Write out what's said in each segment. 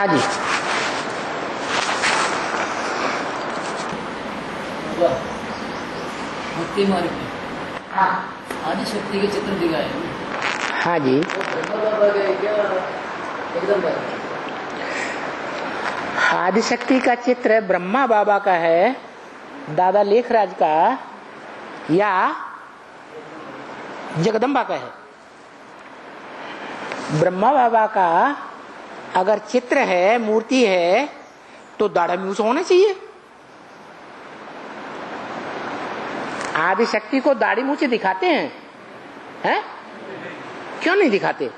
हाँ जी। भक्ति मार्ग में आदि शक्ति के चित्र दिखाए हैं। हाँ जी। आदिशक्ति का चित्र ब्रह्मा बाबा का है, दादा लेखराज का या जगदम्बा का है। ब्रह्मा बाबा का अगर चित्र है, मूर्ति है, तो दाढ़ा मूछ होना चाहिए। आदिशक्ति को दाढ़ी मूछ दिखाते हैं? क्यों नहीं दिखाते?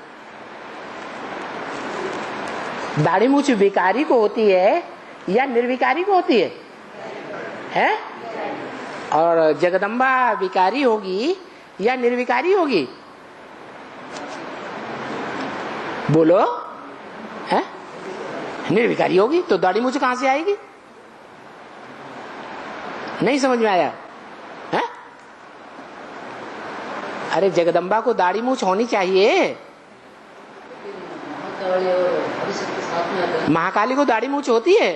दाढ़ी मूछ विकारी को होती है या निर्विकारी को होती है? और जगदम्बा विकारी होगी या निर्विकारी होगी? बोलो, है? निर्विकारी होगी, तो दाढ़ी मूछ कहां से आएगी? नहीं समझ में आया? है? अरे जगदम्बा को दाढ़ी मूछ होनी चाहिए। महाकाली को दाढ़ी मूछ होती है?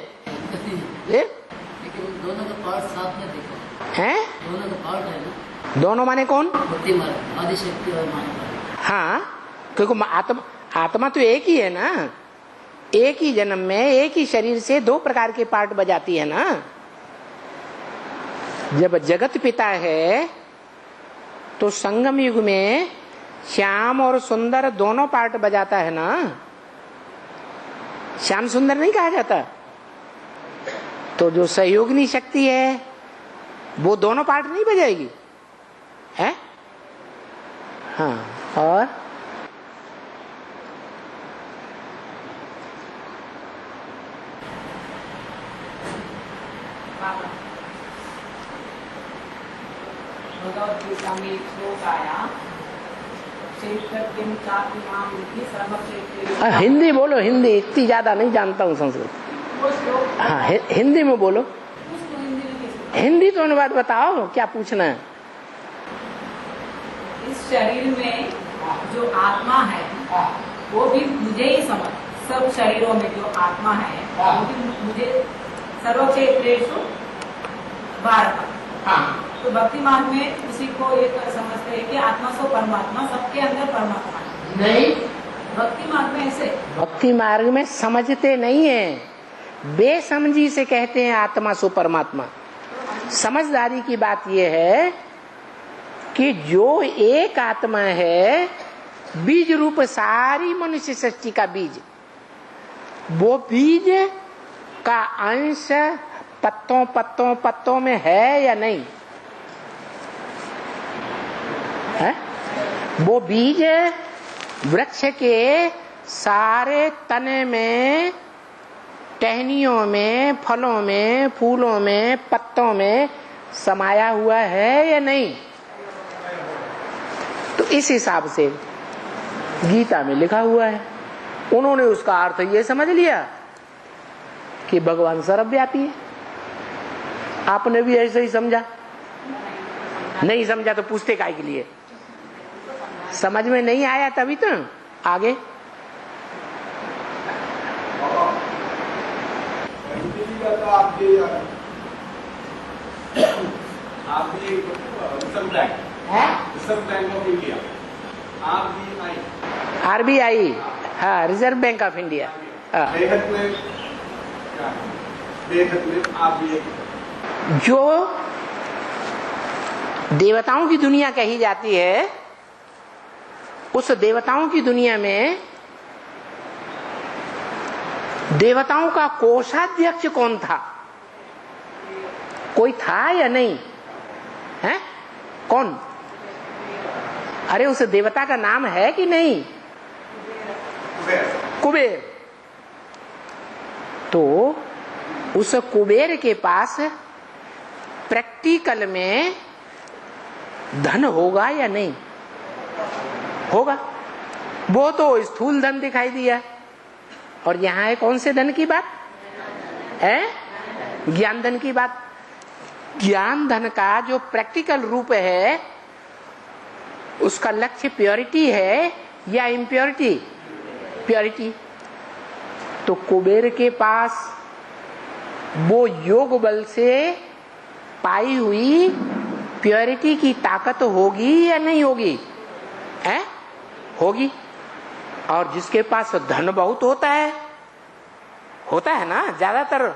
लेकिन दोनों का पार्ट साथ में देखो हैं? दोनों का पार्ट है ना। दोनों माने कौन? भक्ति मार्ग, आदि शक्ति और महाकाली। हाँ, क्योंकि आत्मा तो एक ही है ना। एक ही जन्म में एक ही शरीर से दो प्रकार के पार्ट बजाती है ना। जब जगत पिता है तो संगम युग में श्याम और सुंदर दोनों पार्ट बजाता है ना। श्याम सुंदर नहीं कहा जाता। तो जो सहयोगिनी शक्ति है वो दोनों पार्ट नहीं बजाएगी, है? हाँ। और भगवद गीता में एक श्लोक आया, हिंदी बोलो, हिंदी इतनी ज्यादा नहीं जानता हूँ संस्कृत। हाँ, हिंदी में बोलो। हिंदी तो अनुवाद बताओ, क्या पूछना है? इस शरीर में जो आत्मा है वो भी मुझे ही समझ, सब शरीरों में जो आत्मा है वो भी मुझे सर्वक्षेत्रेषु भारत। तो भक्ति मार्ग में उसी को ये समझते हैं कि आत्मा सो परमात्मा, सबके अंदर परमात्मा है। नहीं, भक्ति मार्ग में ऐसे भक्ति मार्ग में समझते नहीं है, बेसमझी से कहते हैं आत्मा सो परमात्मा। समझदारी की बात यह है कि जो एक आत्मा है, बीज रूप सारी मनुष्य सृष्टि का बीज, वो बीज का अंश पत्तों पत्तों पत्तों में है या नहीं है? वो बीज वृक्ष के सारे तने में, टहनियों में, फलों में, फूलों में, पत्तों में समाया हुआ है या नहीं? तो इस हिसाब से गीता में लिखा हुआ है। उन्होंने उसका अर्थ ये समझ लिया कि भगवान सर्वव्यापी है। आपने भी ऐसे ही समझा? नहीं समझा तो पूछते काहे के लिए? समझ में नहीं आया तभी तो आगे। RBI, हाँ, रिजर्व बैंक ऑफ इंडिया। जो देवताओं की दुनिया कही जाती है, उस देवताओं की दुनिया में देवताओं का कोषाध्यक्ष कौन था? कोई था या नहीं है? कौन? अरे उस देवता का नाम है कि नहीं? कुबेर। तो उस कुबेर के पास प्रैक्टिकल में धन होगा या नहीं होगा? वो तो स्थूल धन दिखाई दिया, और यहाँ है कौन से धन की बात है? ज्ञान धन की बात। ज्ञान धन का जो प्रैक्टिकल रूप है, उसका लक्ष्य प्योरिटी है या इम्प्योरिटी? प्योरिटी। तो कुबेर के पास वो योग बल से पाई हुई प्योरिटी की ताकत होगी या नहीं होगी? है? होगी। और जिसके पास धन बहुत होता है ना, ज्यादातर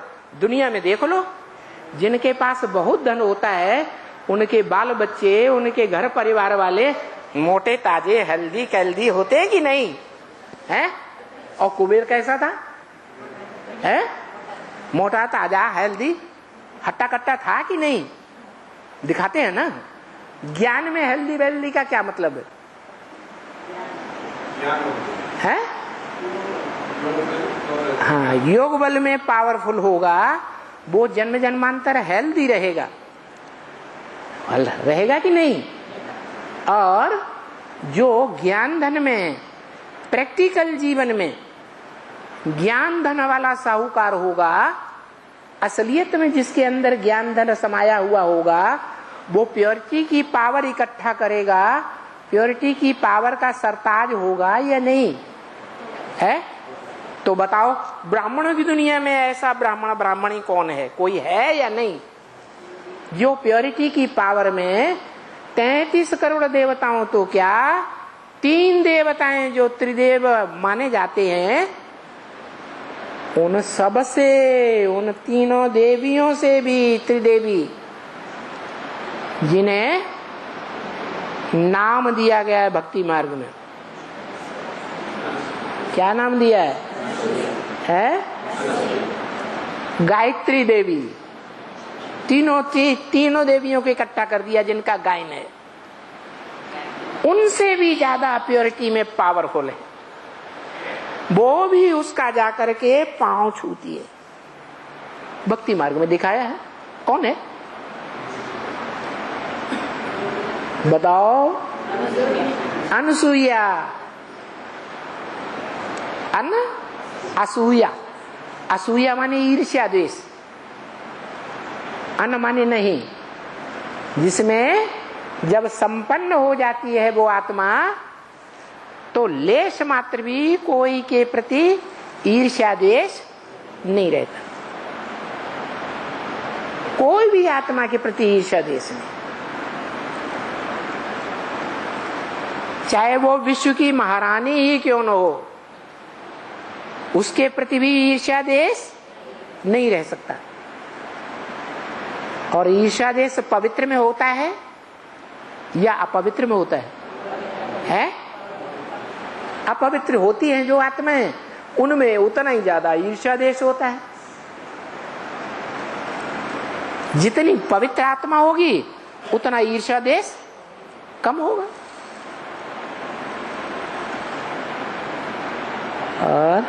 दुनिया में देख लो, जिनके पास बहुत धन होता है उनके बाल बच्चे, उनके घर परिवार वाले मोटे ताजे हेल्दी कैल्दी होते हैं कि नहीं है? और कुबेर कैसा था? है? मोटा ताजा हेल्दी हट्टा कट्टा था कि नहीं? दिखाते हैं ना। ज्ञान में हेल्दी वेल्दी का क्या मतलब है? हाँ, योग बल में पावरफुल होगा वो जन्म जन्मांतर हेल्दी रहेगा कि नहीं? और जो ज्ञान धन में, प्रैक्टिकल जीवन में ज्ञान धन वाला साहूकार होगा, असलियत में जिसके अंदर ज्ञान धन समाया हुआ होगा, वो प्योरिटी की पावर इकट्ठा करेगा। प्योरिटी की पावर का सरताज होगा या नहीं है? तो बताओ, ब्राह्मणों की दुनिया में ऐसा ब्राह्मण ब्राह्मणी कौन है? कोई है या नहीं? जो प्योरिटी की पावर में 33 करोड़ देवताओं, तो क्या 3 देवताएं जो त्रिदेव माने जाते हैं, उन सबसे, उन तीनों देवियों से भी त्रिदेवी, जिन्हें नाम दिया गया है भक्ति मार्ग में, क्या नाम दिया है? गायत्री देवी। तीनों देवियों को इकट्ठा कर दिया जिनका गायन है। उनसे भी ज्यादा प्योरिटी में पावरफुल है, वो भी उसका जाकर के पांव छूती है। भक्ति मार्ग में दिखाया है। कौन है बताओ? अनसुईया। असूया। असूया माने ईर्ष्या द्वेष, अन माने नहीं। जिसमें जब संपन्न हो जाती है वो आत्मा, तो लेश मात्र भी कोई के प्रति ईर्ष्या द्वेष नहीं रहता। कोई भी आत्मा के प्रति ईर्ष्या द्वेष नहीं, चाहे वो विश्व की महारानी ही क्यों न हो, उसके प्रति भी ईर्ष्या द्वेष नहीं रह सकता। और ईर्ष्या द्वेष पवित्र में होता है या अपवित्र में होता है? अपवित्र होती है जो आत्माएं, उनमें उतना ही ज्यादा ईर्ष्या द्वेष होता है। जितनी पवित्र आत्मा होगी उतना ईर्ष्या द्वेष कम होगा। और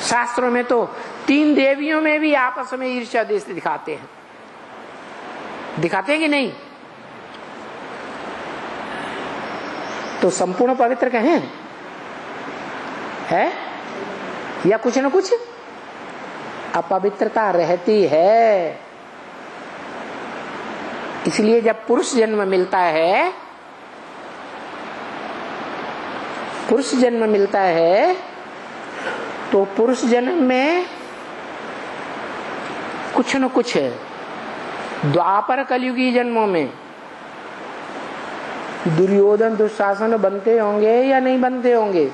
शास्त्रों में तो 3 देवियों में भी आपस में ईर्ष्या द्वेष दिखाते हैं कि नहीं? तो संपूर्ण पवित्र कहें है या कुछ न कुछ अपवित्रता रहती है। इसलिए जब पुरुष जन्म मिलता है, तो पुरुष जन्म में कुछ न कुछ है। द्वापर कलयुगी जन्मों में दुर्योधन दुशासन बनते होंगे या नहीं बनते होंगे?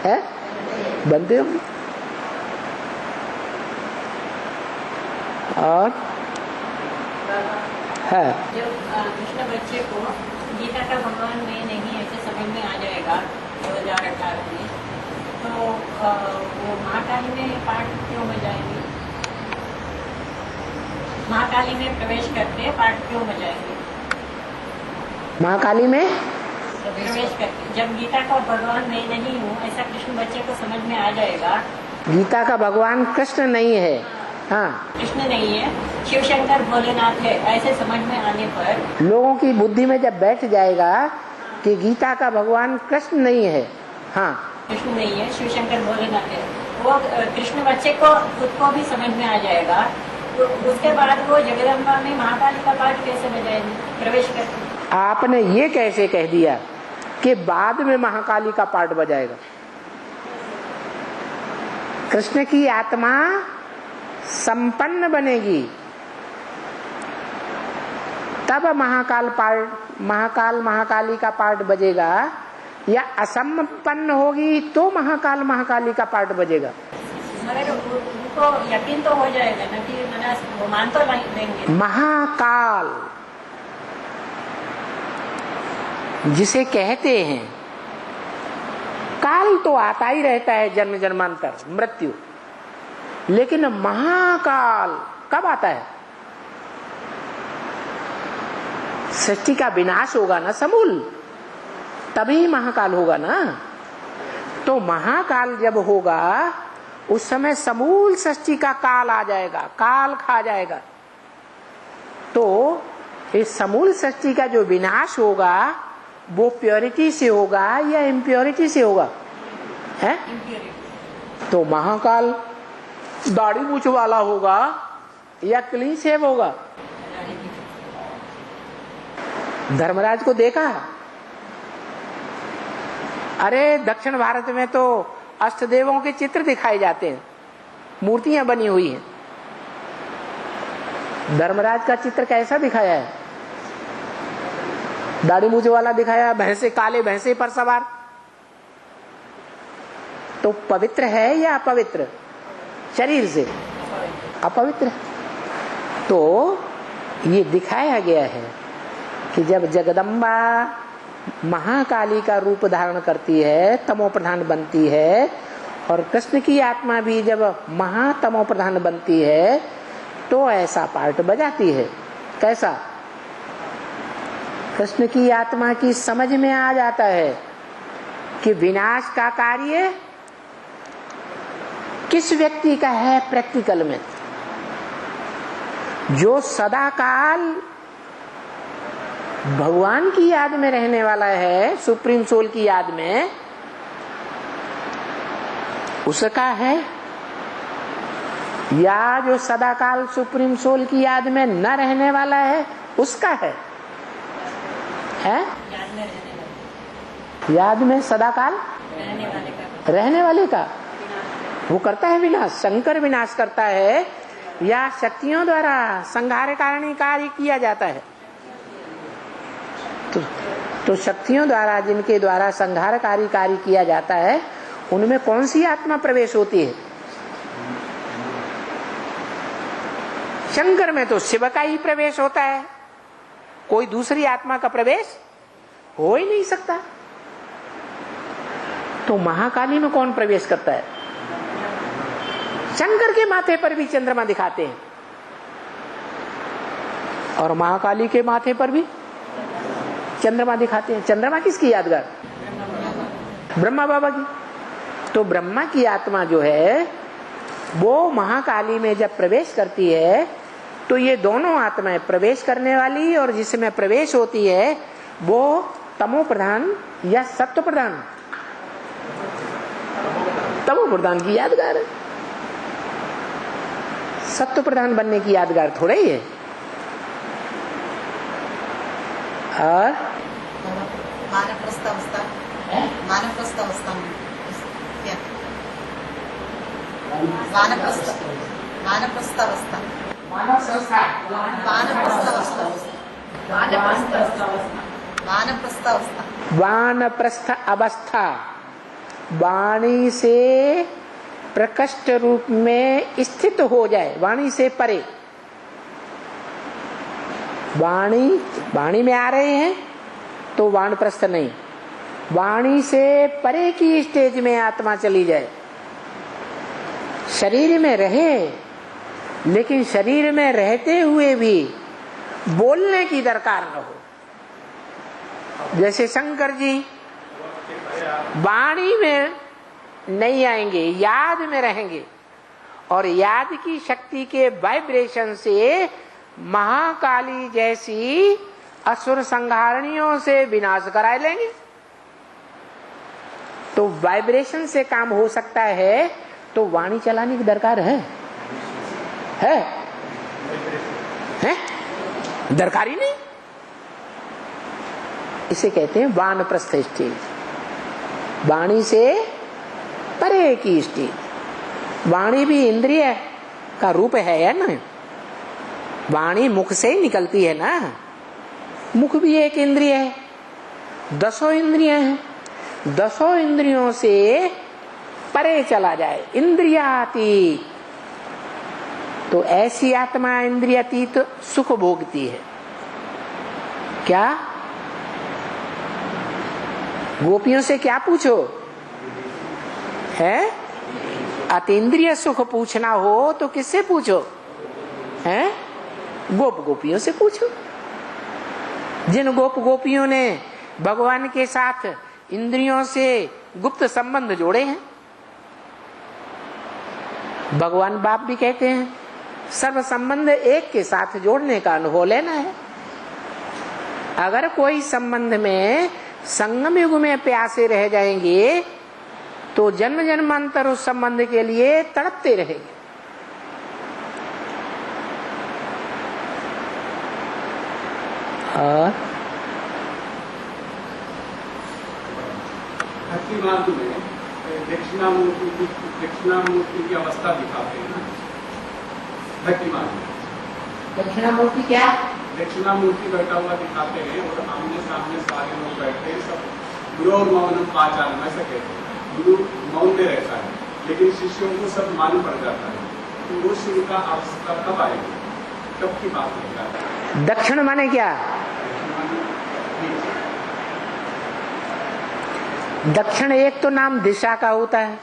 है? बनते होंगे। और है जब कृष्ण बच्चे को गीता का भगवान में नहीं ऐसे समझ में आ जाएगा 2018 में, तो वो महाकाली में पाठ क्यों बजाएंगे? महाकाली में प्रवेश करके पाठ क्यों बजाएंगे? महाकाली में प्रवेश करके, जब गीता का भगवान मैं नहीं हूँ ऐसा कृष्ण बच्चे को समझ में आ जाएगा। गीता का भगवान कृष्ण नहीं है। हाँ, कृष्ण नहीं है, शिव शंकर भोलेनाथ है, ऐसे समझ में आने पर लोगों की बुद्धि में जब बैठ जाएगा कि गीता का भगवान कृष्ण नहीं है, हाँ, कृष्ण नहीं है, शिव शंकर भोलेनाथ है, वो कृष्ण बच्चे को खुद को भी समझ में आ जाएगा। तो उसके बाद वो जगदम्बा में महाकाली का पाठ कैसे बजाएंगे प्रवेश करके? आपने ये कैसे कह दिया कि बाद में महाकाली का पाठ बजाएगा? कृष्ण की आत्मा संपन्न बनेगी तब महाकाल महाकाली का पार्ट बजेगा, या असंपन्न होगी तो महाकाल महाकाली का पार्ट बजेगा। मगर उनको यकीन तो हो जाएगा ना कि वो मान तो नहीं देंगे। महाकाल जिसे कहते हैं, काल तो आता ही रहता है, जन्म जन्मांतर मृत्यु, लेकिन महाकाल कब आता है? सृष्टि का विनाश होगा ना समूल, तभी महाकाल होगा ना। तो महाकाल जब होगा उस समय समूल सृष्टि का काल आ जाएगा, काल खा जाएगा। तो इस समूल सृष्टि का जो विनाश होगा वो प्योरिटी से होगा या इम्प्योरिटी से होगा? है? तो महाकाल दाढ़ी मूछ वाला होगा या क्लीन शेव होगा? धर्मराज को देखा? अरे दक्षिण भारत में तो अष्टदेवों के चित्र दिखाए जाते हैं, मूर्तियां बनी हुई हैं। धर्मराज का चित्र कैसा दिखाया है? दाढ़ी मूछ वाला दिखाया, भैंसे, काले भैंसे पर सवार। तो पवित्र है या अपवित्र? शरीर से अपवित्र। तो ये दिखाया गया है कि जब जगदम्बा महाकाली का रूप धारण करती है, तमो प्रधान बनती है, और कृष्ण की आत्मा भी जब महातमो प्रधान बनती है तो ऐसा पार्ट बजाती है। कैसा? कृष्ण की आत्मा की समझ में आ जाता है कि विनाश का कार्य किस व्यक्ति का है प्रैक्टिकल में। जो सदा काल भगवान की याद में रहने वाला है, सुप्रीम सोल की याद में, उसका है, या जो सदाकाल सुप्रीम सोल की याद में न रहने वाला है उसका है? याद में सदाकाल रहने वाले का वो करता है विनाश। शंकर विनाश करता है या शक्तियों द्वारा संहार कारणी कार्य किया जाता है? तो शक्तियों द्वारा, जिनके द्वारा संहारकारी कार्य किया जाता है, उनमें कौन सी आत्मा प्रवेश होती है? शंकर में तो शिव का ही प्रवेश होता है, कोई दूसरी आत्मा का प्रवेश हो ही नहीं सकता। तो महाकाली में कौन प्रवेश करता है? शंकर के माथे पर भी चंद्रमा दिखाते हैं और महाकाली के माथे पर भी चंद्रमा दिखाते हैं। चंद्रमा किसकी यादगार? ब्रह्मा बाबा की। तो ब्रह्मा की आत्मा जो है वो महाकाली में जब प्रवेश करती है तो ये दोनों आत्माएं, प्रवेश करने वाली और जिसमें प्रवेश होती है, वो तमो प्रधान या सत्व प्रधान? तमो प्रधान की यादगार है। सत्व प्रधान बनने की यादगार थोड़ा ही है। और वानप्रस्थ अवस्था में क्या? वानप्रस्थ अवस्था वाणी से प्रकट रूप में स्थित हो जाए, वाणी से परे। वाणी में आ रहे हैं तो वानप्रस्थ नहीं, वाणी से परे की स्टेज में आत्मा चली जाए। शरीर में रहे, लेकिन शरीर में रहते हुए भी बोलने की दरकार न हो। जैसे शंकर जी वाणी में नहीं आएंगे, याद में रहेंगे, और याद की शक्ति के वाइब्रेशन से महाकाली जैसी असुर संहारणियों से विनाश करा लेंगे। तो वाइब्रेशन से काम हो सकता है, तो वाणी चलाने की दरकार है? दरकार ही नहीं। इसे कहते हैं वानप्रस्थ स्टेज, वाणी से परे की स्टेज। वाणी भी इंद्रिय का रूप है ना, वाणी मुख से ही निकलती है ना, मुख भी एक इंद्रिय है, 10 इंद्रियां हैं, 10 इंद्रियों से परे चला जाए, इंद्रियातीत, तो ऐसी आत्मा इंद्रियातीत सुख भोगती है। क्या गोपियों से क्या पूछो है? अतीन्द्रिय सुख पूछना हो तो किससे पूछो है? गोप गोपियों से पूछो। जिन गोप गोपियों ने भगवान के साथ इंद्रियों से गुप्त संबंध जोड़े हैं, भगवान बाप भी कहते हैं सर्व संबंध एक के साथ जोड़ने का अनुभव लेना है। अगर कोई संबंध में संगम युग में प्यासे रह जाएंगे तो जन्म जन्मांतर उस संबंध के लिए तड़पते रहेंगे। भक्ति मार्ग में दक्षिणामूर्ति की अवस्था दिखाते हैं ना, भक्ति मार्ग में दक्षिणामूर्ति क्या? दक्षिणामूर्ति बैठा हुआ दिखाते हैं और आमने सामने सारे लोग बैठे हैं, सब गुरु और मौनम पाचारण ऐसा कहते हैं। गुरु मौन में रहता है लेकिन शिष्यों को सब मालूम पड़ जाता है, तो वो शिव का अवस्था कब आएगी, कब की बात है? दक्षिण माने क्या? दक्षिण एक तो नाम दिशा का होता है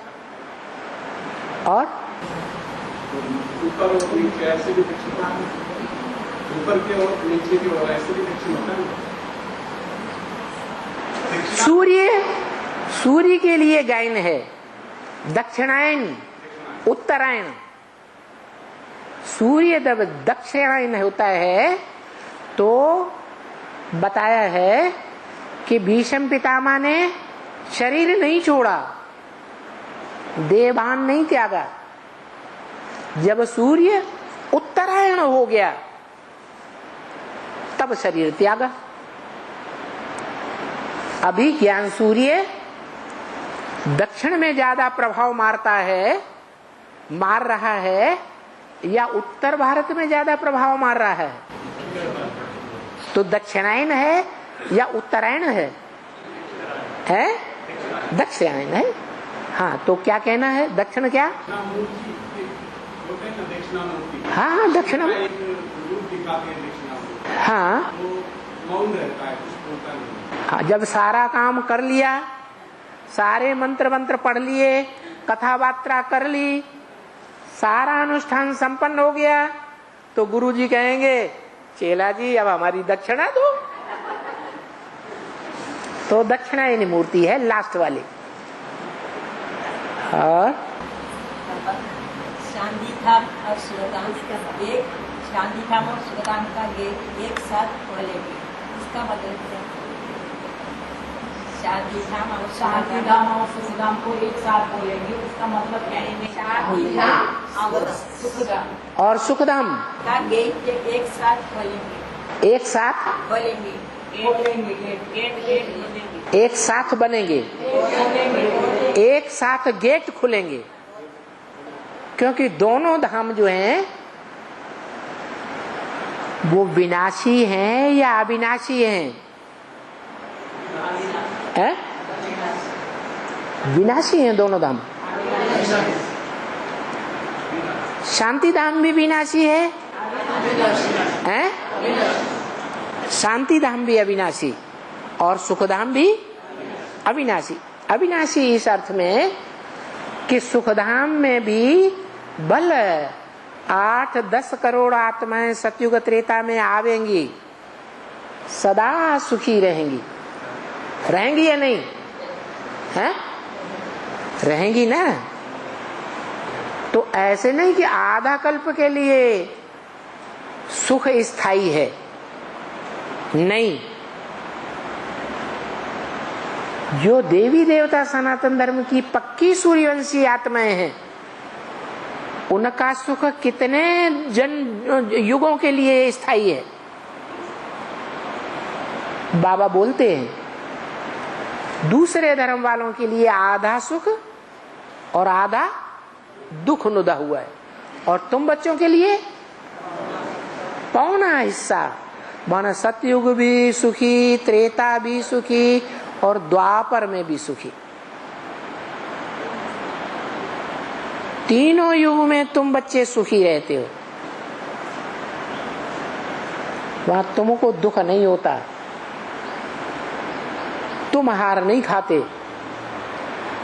और ऊपर और नीचे ऐसे भी दक्षिण होता है, ऊपर की ओर नीचे की ओर ऐसे भी दक्षिण होता है। सूर्य के लिए गायन है दक्षिणायन उत्तरायण। सूर्य जब दक्षिणायन होता है तो बताया है कि भीष्म पितामह ने शरीर नहीं छोड़ा, देहभान नहीं त्यागा। जब सूर्य उत्तरायण हो गया तब शरीर त्यागा। अभी ज्ञान सूर्य दक्षिण में ज्यादा प्रभाव मार रहा है या उत्तर भारत में ज्यादा प्रभाव मार रहा है? तो दक्षिणायन है या उत्तरायण है? दक्षिणायन है। हाँ, तो क्या कहना है? दक्षिण क्या? हाँ, दक्षिण। हाँ, हाँ, जब सारा काम कर लिया, सारे मंत्र पढ़ लिए, कथा वार्ता कर ली, सारा अनुष्ठान संपन्न हो गया, तो गुरुजी कहेंगे चेला जी अब हमारी दक्षिणा दो। तो दक्षिणायनी मूर्ति है लास्ट वाली। और शांति धाम और सुखधाम एक, शांति धाम और सुखधाम का एक साथ बोलेंगे, इसका मतलब क्या? शांति धाम और सुखधाम को एक साथ बोलेंगे, उसका मतलब क्या है? शांति धाम और सुखधाम और सुखधाम का एक साथ बोलेंगे, एक साथ बोलेंगे, एक साथ बनेंगे, एक साथ गेट खुलेंगे। क्योंकि दोनों धाम जो हैं वो विनाशी हैं या अविनाशी हैं? विनाशी हैं दोनों धाम। शांति धाम भी विनाशी है, शांति धाम भी अविनाशी और सुख धाम भी अविनाशी। अविनाशी इस अर्थ में कि सुखधाम में भी बल 8-10 करोड़ आत्माएं सतयुग त्रेता में आवेंगी, सदा सुखी रहेंगी। रहेंगी या नहीं? है? रहेंगी ना। तो ऐसे नहीं कि आधा कल्प के लिए सुख स्थायी है, नहीं। जो देवी देवता सनातन धर्म की पक्की सूर्यवंशी आत्माएं हैं, उनका सुख कितने युगों के लिए स्थायी है? बाबा बोलते हैं दूसरे धर्म वालों के लिए आधा सुख और आधा दुख नुदा हुआ है, और तुम बच्चों के लिए पौना हिस्सा। माना सतयुग भी सुखी, त्रेता भी सुखी और द्वापर में भी सुखी। तीनों युग में तुम बच्चे सुखी रहते हो, वहां तुमको दुख नहीं होता, तुम हार नहीं खाते।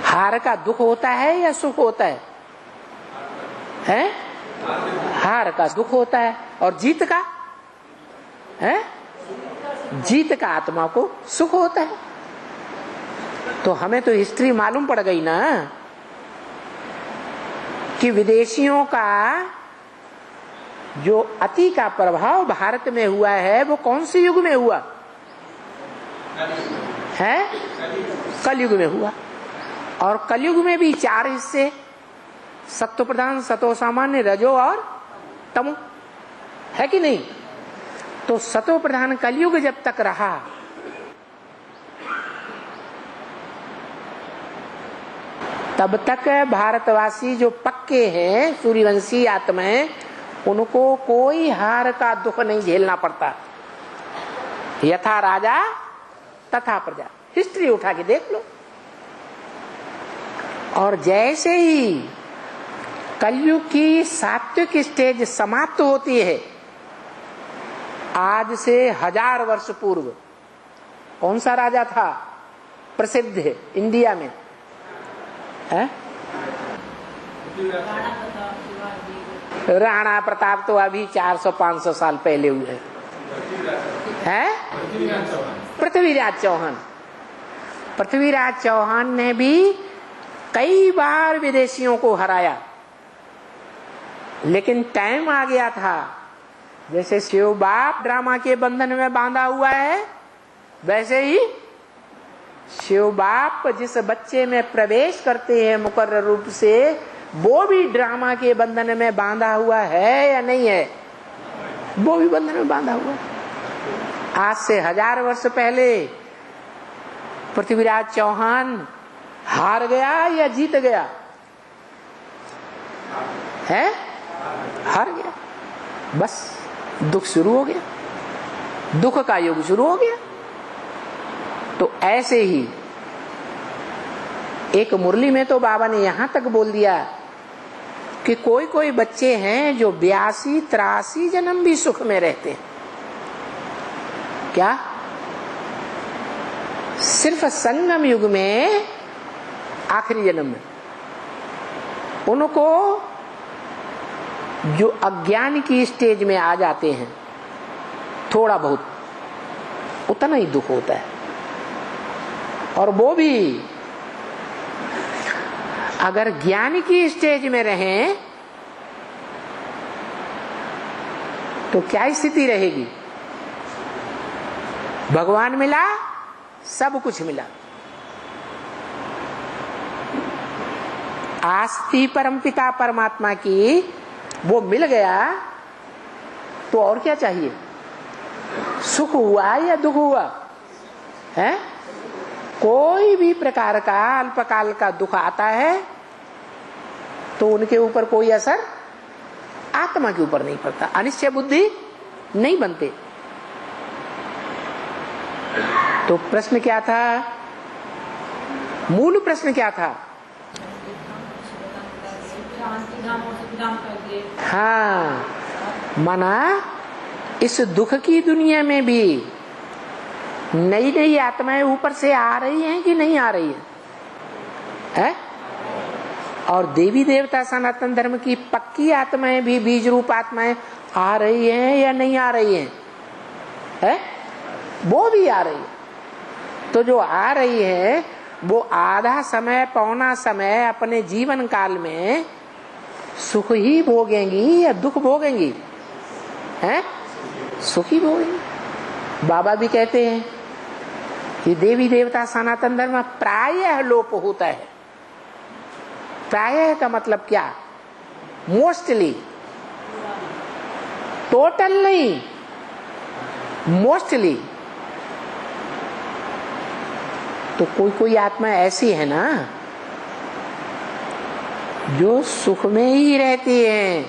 हार का दुख होता है या सुख होता है? हैं? हार का दुख होता है, और जीत का है? जीत का आत्मा को सुख होता है। तो हमें तो हिस्ट्री मालूम पड़ गई ना कि विदेशियों का जो अति का प्रभाव भारत में हुआ है वो कौन से युग में हुआ है? कलयुग में हुआ। और कलयुग में भी 4 हिस्से, सत्व प्रधान, सतो सामान्य, रजो और तमो, है कि नहीं? तो सतो प्रधान कलयुग जब तक रहा, तब तक भारतवासी जो पक्के हैं, सूर्यवंशी आत्माएं, उनको कोई हार का दुख नहीं झेलना पड़ता। यथा राजा तथा प्रजा, हिस्ट्री उठा के देख लो। और जैसे ही कलयुग की सात्विक स्टेज समाप्त होती है, आज से 1000 वर्ष पूर्व कौन सा राजा था प्रसिद्ध है इंडिया में? है? राणा प्रताप तो अभी 400-500 साल पहले हुए हैं। पृथ्वीराज चौहान। पृथ्वीराज चौहान ने भी कई बार विदेशियों को हराया, लेकिन टाइम आ गया था। जैसे शिव बाप ड्रामा के बंधन में बांधा हुआ है, वैसे ही शिव बाप जिस बच्चे में प्रवेश करते हैं मुकर्रर रूप से, वो भी ड्रामा के बंधन में बांधा हुआ है या नहीं है? वो भी बंधन में बांधा हुआ है। आज से 1000 वर्ष पहले पृथ्वीराज चौहान हार गया या जीत गया? है? हार गया। बस दुख शुरू हो गया, दुख का युग शुरू हो गया। तो ऐसे ही एक मुरली में तो बाबा ने यहां तक बोल दिया कि कोई कोई बच्चे हैं जो 82-83 जन्म भी सुख में रहते हैं। क्या? सिर्फ संगम युग में आखिरी जन्म में उनको जो अज्ञान की स्टेज में आ जाते हैं, थोड़ा बहुत उतना ही दुख होता है। और वो भी अगर ज्ञान की स्टेज में रहें तो क्या स्थिति रहेगी? भगवान मिला, सब कुछ मिला। आस्ति परमपिता परमात्मा की वो मिल गया, तो और क्या चाहिए? सुख हुआ या दुख हुआ है? कोई भी प्रकार का अल्पकाल का दुख आता है तो उनके ऊपर कोई असर आत्मा के ऊपर नहीं पड़ता, अनिश्चय बुद्धि नहीं बनते। तो प्रश्न क्या था? मूल प्रश्न क्या था? हाँ, माना इस दुख की दुनिया में भी नई नई आत्माएं ऊपर से आ रही हैं कि नहीं आ रही है? और देवी देवता सनातन धर्म की पक्की आत्माएं भी, बीज रूप आत्माएं आ रही हैं या नहीं आ रही हैं? वो भी आ रही है। तो जो आ रही है वो आधा समय, पौना समय अपने जीवन काल में सुख ही भोगेंगी या दुख भोगेंगी? हैं? सुख ही भोगेंगी। बाबा भी कहते हैं कि देवी देवता सनातन धर्म प्रायः लोप होता है। प्रायः का मतलब क्या? मोस्टली, टोटल नहीं, मोस्टली। तो कोई कोई आत्मा ऐसी है ना जो सुख में ही रहती हैं,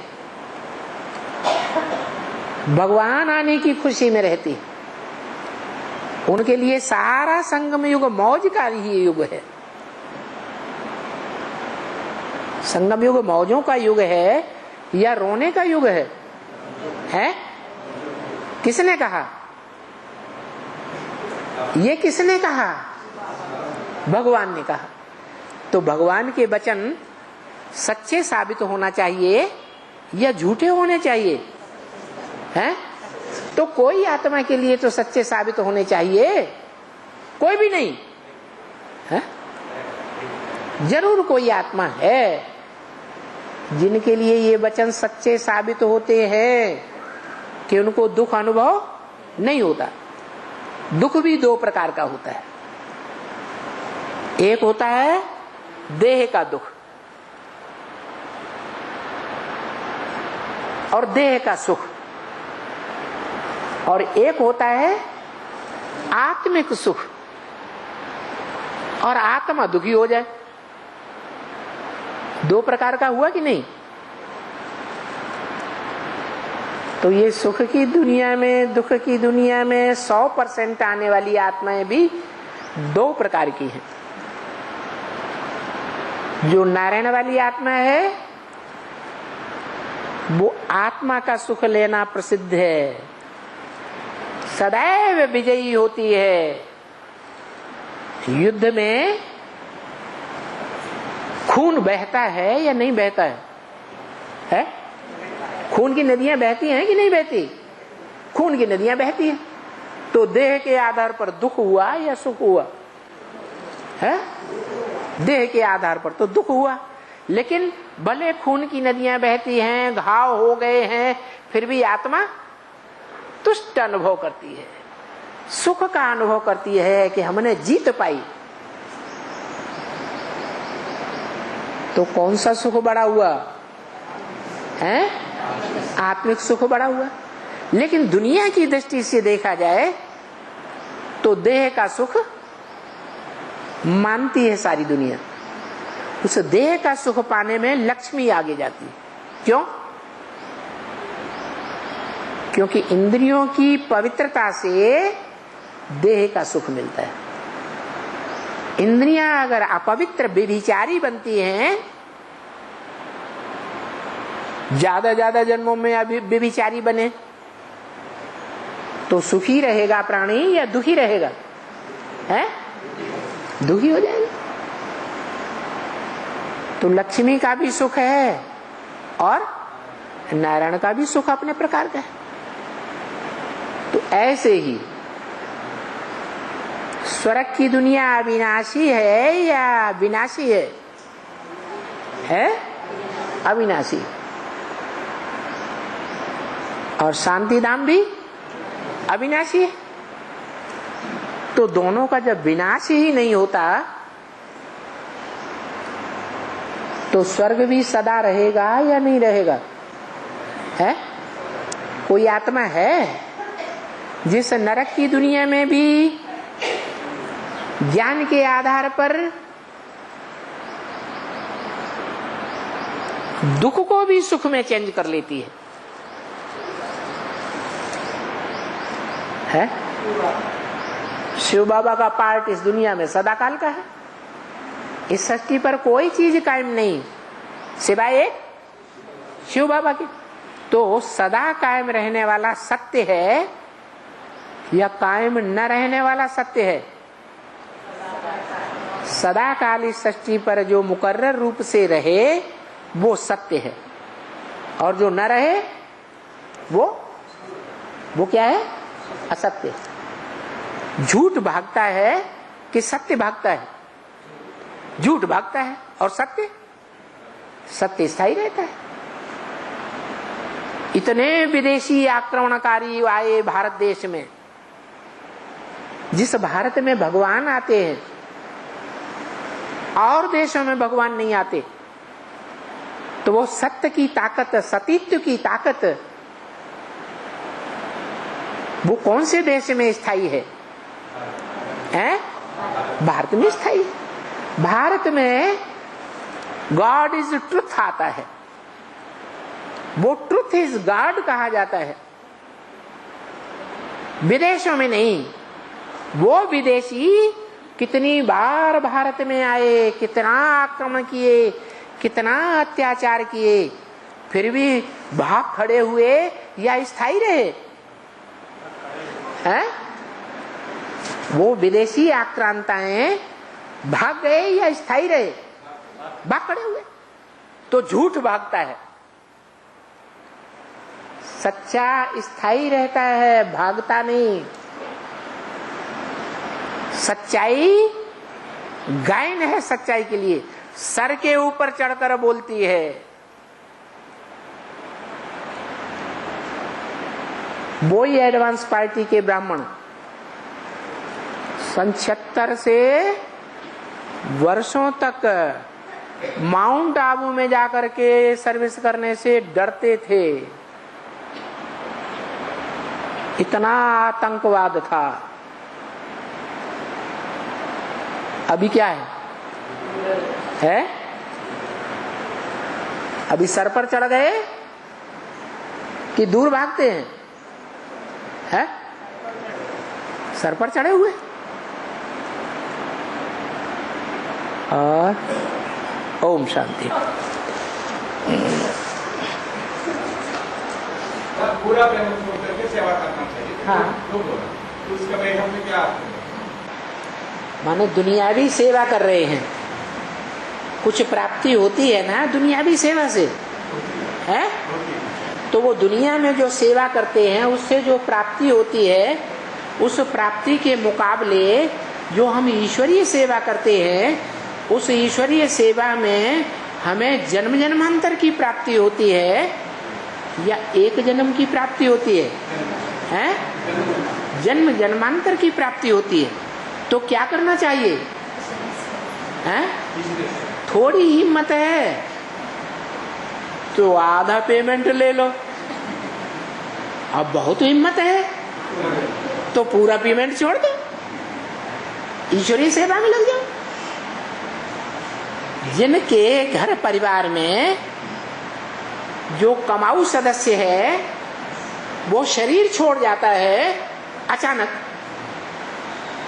भगवान आने की खुशी में रहती है, उनके लिए सारा संगम युग मौज का ही युग है। संगम युग मौजों का युग है या रोने का युग है? किसने कहा? ये किसने कहा? भगवान ने कहा। तो भगवान के वचन सच्चे साबित होना चाहिए या झूठे होने चाहिए? हैं? तो कोई आत्मा के लिए तो सच्चे साबित होने चाहिए, कोई भी नहीं है? जरूर कोई आत्मा है जिनके लिए ये वचन सच्चे साबित होते हैं कि उनको दुख अनुभव नहीं होता। दुख भी दो प्रकार का होता है। एक होता है देह का दुख और देह का सुख, और एक होता है आत्मिक सुख और आत्मा दुखी हो जाए। दो प्रकार का हुआ कि नहीं? तो ये सुख की दुनिया में, दुख की दुनिया में 100% आने वाली आत्माएं भी दो प्रकार की हैं। जो नारायण वाली आत्मा है वो आत्मा का सुख लेना प्रसिद्ध है, सदैव विजयी होती है। युद्ध में खून बहता है या नहीं बहता है? खून की नदियां बहती हैं कि नहीं बहती? खून की नदियां बहती हैं। तो देह के आधार पर दुख हुआ या सुख हुआ है? देह के आधार पर तो दुख हुआ, लेकिन भले खून की नदियां बहती हैं, घाव हो गए हैं, फिर भी आत्मा तुष्ट अनुभव करती है, सुख का अनुभव करती है कि हमने जीत पाई। तो कौन सा सुख बड़ा हुआ है? आत्मिक सुख बड़ा हुआ। लेकिन दुनिया की दृष्टि से देखा जाए तो देह का सुख मानती है सारी दुनिया। उस देह का सुख पाने में लक्ष्मी आगे जाती है। क्यों? क्योंकि इंद्रियों की पवित्रता से देह का सुख मिलता है। इंद्रियां अगर अपवित्र व्यभिचारी बनती हैं, ज्यादा जन्मों में अभी व्यभिचारी बने, तो सुखी रहेगा प्राणी या दुखी रहेगा? है? दुखी हो जाएगा। तो लक्ष्मी का भी सुख है और नारायण का भी सुख अपने प्रकार का है। तो ऐसे ही स्वर्ग की दुनिया अविनाशी है या विनाशी है? अविनाशी। और शांति धाम भी अविनाशी है। तो दोनों का जब विनाश ही नहीं होता तो स्वर्ग भी सदा रहेगा या नहीं रहेगा? है? कोई आत्मा है जिस नरक की दुनिया में भी ज्ञान के आधार पर दुख को भी सुख में चेंज कर लेती है? शिव बाबा का पार्ट इस दुनिया में सदाकाल का है। इस सृष्टि पर कोई चीज कायम नहीं सिवाय एक शिव बाबा की। तो सदा कायम रहने वाला सत्य है या कायम न रहने वाला सत्य है? सदा काल इस सृष्टि पर जो मुकर्रर रूप से रहे वो सत्य है, और जो न रहे वो क्या है? असत्य। झूठ भागता है कि सत्य भागता है? झूठ भागता है और सत्य स्थायी रहता है। इतने विदेशी आक्रमणकारी आए भारत देश में, जिस भारत में भगवान आते हैं और देशों में भगवान नहीं आते, तो वो सत्य की ताकत, सतीत्व की ताकत वो कौन से देश में स्थायी है? भारत में स्थायी है। भारत में गॉड इज ट्रुथ आता है, वो ट्रुथ इज गॉड कहा जाता है। विदेशों में नहीं। वो विदेशी कितनी बार भारत में आए, कितना आक्रमण किए, कितना अत्याचार किए, फिर भी भाग खड़े हुए या स्थायी रहे हैं? वो विदेशी आक्रांताएं भाग गए या स्थायी रहे? भाग खड़े हुए। तो झूठ भागता है, सच्चा स्थायी रहता है, भागता नहीं। सच्चाई गायन है, सच्चाई के लिए सर के ऊपर चढ़कर बोलती है। वही एडवांस पार्टी के ब्राह्मण 76 से वर्षों तक माउंट आबू में जाकर के सर्विस करने से डरते थे, इतना आतंकवाद था। अभी क्या है? अभी सर पर चढ़ गए कि दूर भागते हैं? सर पर चढ़े हुए। और ओम शांति। पूरा प्रेम छोड़ करके सेवा करना चाहिए। हाँ। तो उसका भाई हमें क्या माने दुनियावी सेवा कर रहे हैं, कुछ प्राप्ति होती है ना दुनियावी सेवा से, है? तो वो दुनिया में जो सेवा करते हैं उससे जो प्राप्ति होती है, उस प्राप्ति के मुकाबले जो हम ईश्वरीय सेवा करते हैं, उस ईश्वरीय सेवा में हमें जन्म जन्मांतर की प्राप्ति होती है या एक जन्म की प्राप्ति होती है? हैं? जन्म जन्मांतर की प्राप्ति होती है। तो क्या करना चाहिए? हैं? थोड़ी हिम्मत है तो आधा पेमेंट ले लो, अब बहुत हिम्मत है तो पूरा पेमेंट छोड़ दो, ईश्वरीय सेवा में लग जाओ। जिनके घर परिवार में जो कमाऊ सदस्य है वो शरीर छोड़ जाता है अचानक,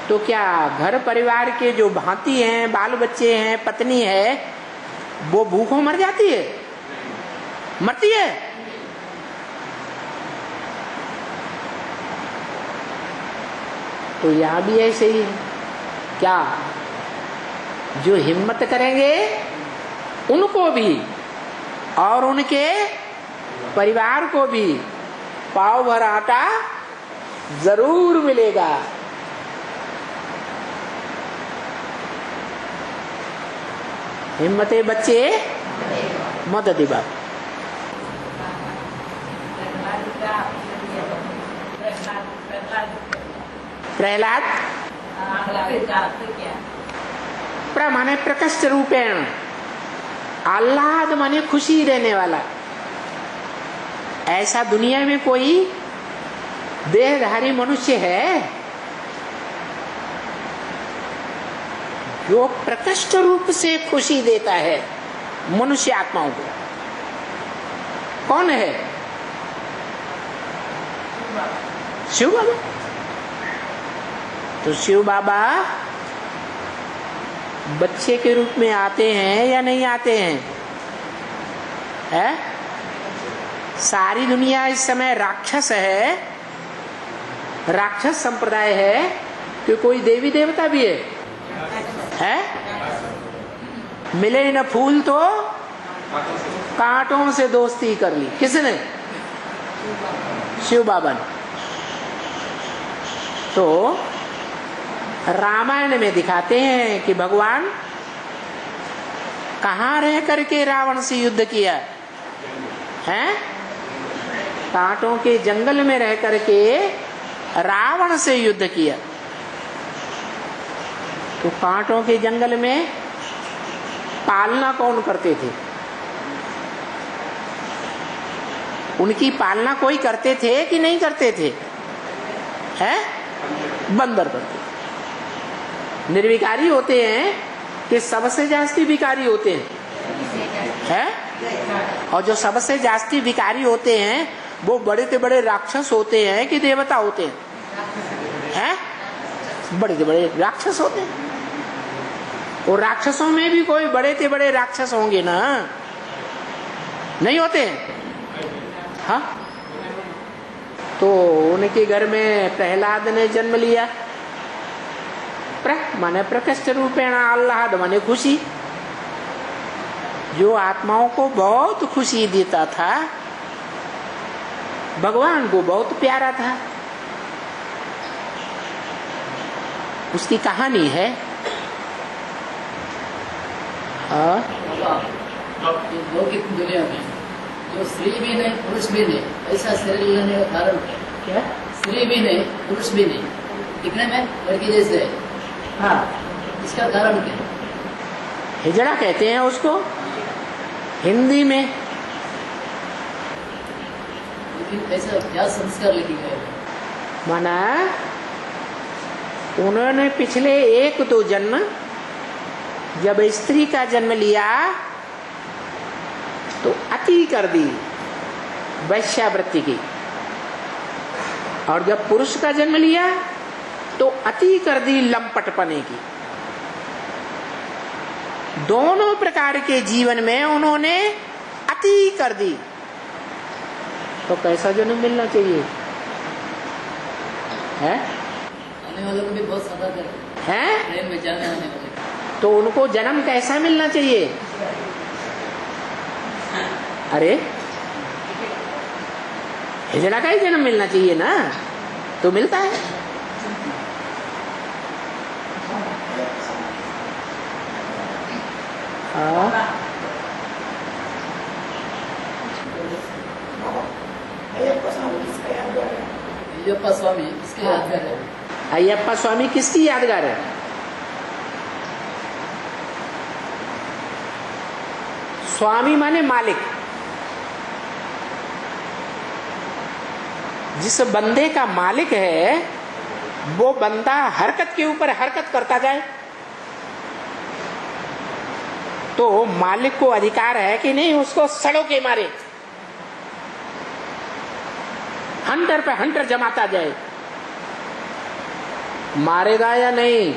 तो क्या घर परिवार के जो भांति हैं, बाल बच्चे हैं, पत्नी है, वो भूखों मर जाती है? मरती है? तो यहां भी ऐसे ही क्या, जो हिम्मत करेंगे उनको भी और उनके परिवार को भी पाव भर आटा जरूर मिलेगा। हिम्मते बच्चे मदद दिवा। प्रहलाद माने प्रकष्ट रूपेण, आह्लाद माने खुशी रहने वाला। ऐसा दुनिया में कोई देहधारी मनुष्य है जो प्रकष्ट रूप से खुशी देता है मनुष्य आत्माओं को? कौन है? शिव बाबा। तो शिव बाबा बच्चे के रूप में आते हैं या नहीं आते हैं? है? सारी दुनिया इस समय राक्षस है, राक्षस संप्रदाय है कि कोई देवी देवता भी है? मिले न फूल तो कांटों से दोस्ती कर ली। किसने? शिव बाबा ने। तो रामायण में दिखाते हैं कि भगवान कहाँ रह करके रावण से युद्ध किया है? कांटों के जंगल में रह करके रावण से युद्ध किया। तो कांटों के जंगल में पालना कौन करते थे? उनकी पालना कोई करते थे कि नहीं करते थे? है? बंदर करते। निर्विकारी होते हैं कि सबसे जास्ती विकारी होते हैं? है। और जो सबसे जास्ती विकारी होते हैं वो बड़े से बड़े राक्षस होते हैं कि देवता होते हैं? बड़े से बड़े राक्षस होते हैं। और राक्षसों में भी कोई बड़े से बड़े राक्षस होंगे ना, नहीं होते हैं? हाँ, तो उनके घर में प्रहलाद ने जन्म लिया। माने प्रकृष्ट रूपेण आह्लाद माने खुशी, जो आत्माओं को बहुत खुशी देता था, भगवान को बहुत प्यारा था। उसकी कहानी है। लौकिक दुनिया में जो स्त्री भी नहीं पुरुष भी नहीं, ऐसा शरीर लेने का कारण क्या? स्त्री भी नहीं पुरुष भी नहीं, दिखने में लड़की जैसे है। हाँ, इसका कारण क्या? हिजड़ा कहते हैं उसको हिंदी में। लेकिन ऐसा क्या संस्कार लिखे गए? माना उन्होंने पिछले 1-2 जन्म जब स्त्री का जन्म लिया तो अति कर दी वैश्यावृत्ति की, और जब पुरुष का जन्म लिया तो अति कर दी लंपटपने की। दोनों प्रकार के जीवन में उन्होंने अति कर दी। तो कैसा जन्म मिलना चाहिए है? आने वालों को भी बहुत सदा कर हैं? ट्रेन में जाने आने वाले, तो उनको जन्म कैसा मिलना चाहिए? अरे हिजड़ा का ही जन्म मिलना चाहिए ना, तो मिलता है। अय्यप्पा स्वामी इसके यादगार है। अय्यप्पा स्वामी किसकी यादगार है? स्वामी माने मालिक। जिस बंदे का मालिक है वो बंदा हरकत के ऊपर हरकत करता जाए तो मालिक को अधिकार है कि नहीं उसको सड़ों के मारे, हंटर पे हंटर जमाता जाए। मारेगा या नहीं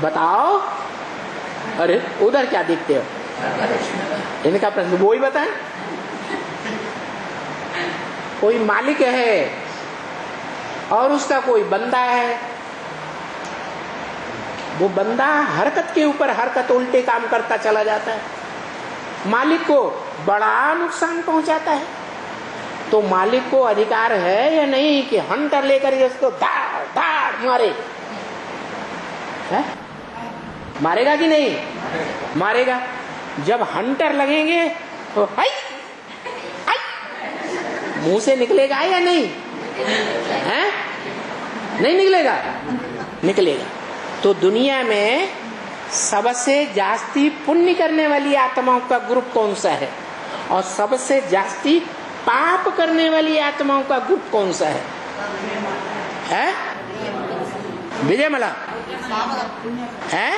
बताओ? अरे उधर क्या देखते हो? इनका प्रश्न वो ही बताएं। कोई मालिक है और उसका कोई बंदा है, वो बंदा हरकत के ऊपर हरकत उल्टे काम करता चला जाता है, मालिक को बड़ा नुकसान पहुंचाता है। तो मालिक को अधिकार है या नहीं कि हंटर लेकर उसको धाड़ धाड़ मारे? है? मारेगा कि नहीं? मारेगा। जब हंटर लगेंगे तो हाय हाय मुंह से निकलेगा या नहीं? है? नहीं निकलेगा? निकलेगा। तो दुनिया में सबसे जास्ती पुण्य करने वाली आत्माओं का ग्रुप कौन सा है और सबसे जास्ती पाप करने वाली आत्माओं का ग्रुप कौन सा है? विजयमला है?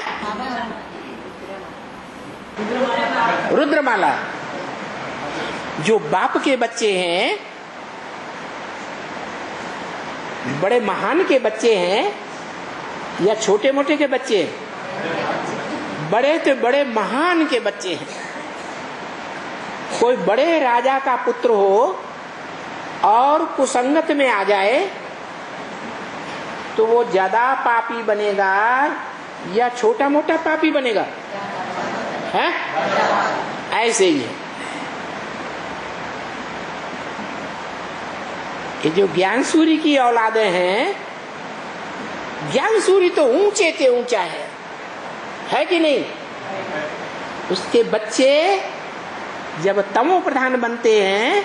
रुद्रमाला। जो बाप के बच्चे हैं, बड़े महान के बच्चे हैं या छोटे मोटे के बच्चे? बड़े तो बड़े महान के बच्चे हैं। कोई बड़े राजा का पुत्र हो और कुसंगत में आ जाए तो वो ज्यादा पापी बनेगा या छोटा मोटा पापी बनेगा? है? ऐसे ही है। ये जो ज्ञान सूर्य की औलादें हैं, ज्ञान सूर्य तो ऊंचे से ऊंचा है कि नहीं? उसके बच्चे जब तमो प्रधान बनते हैं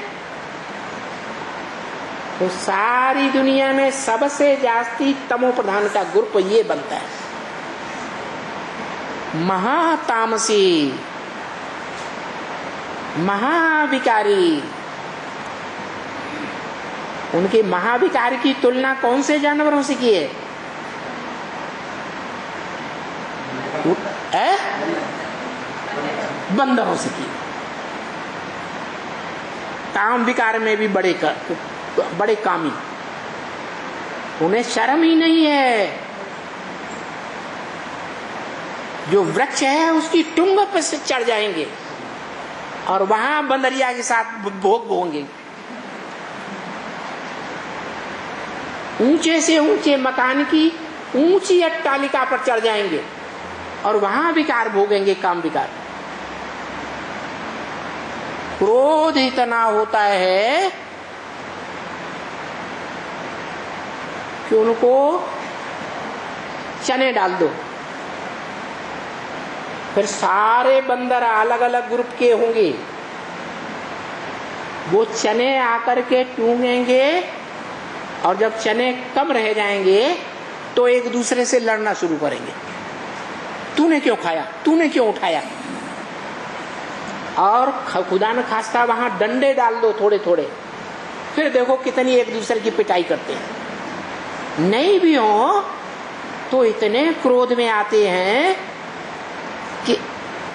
तो सारी दुनिया में सबसे जास्ती तमो प्रधान का ग्रुप ये बनता है, महातामसी, महाविकारी। उनके महाविकार की तुलना कौन से जानवरों से की है? बंदरों से की। काम विकार में भी बड़े कामी, उन्हें शर्म ही नहीं है। जो वृक्ष है उसकी टुंग पर से चढ़ जाएंगे और वहां बंदरिया के साथ भोग भोगेंगे। ऊंचे से ऊंचे मकान की ऊंची अट्टालिका पर चढ़ जाएंगे और वहां विकार भोगेंगे, काम विकार। क्रोध इतना होता है कि उनको चने डाल दो, फिर सारे बंदर अलग अलग ग्रुप के होंगे, वो चने आकर के टूंगेंगे और जब चने कम रह जाएंगे तो एक दूसरे से लड़ना शुरू करेंगे। तूने क्यों खाया, तूने क्यों उठाया। और खुदा न खास्ता वहां डंडे डाल दो थोड़े थोड़े, फिर देखो कितनी एक दूसरे की पिटाई करते हैं। नहीं भी हो तो इतने क्रोध में आते हैं कि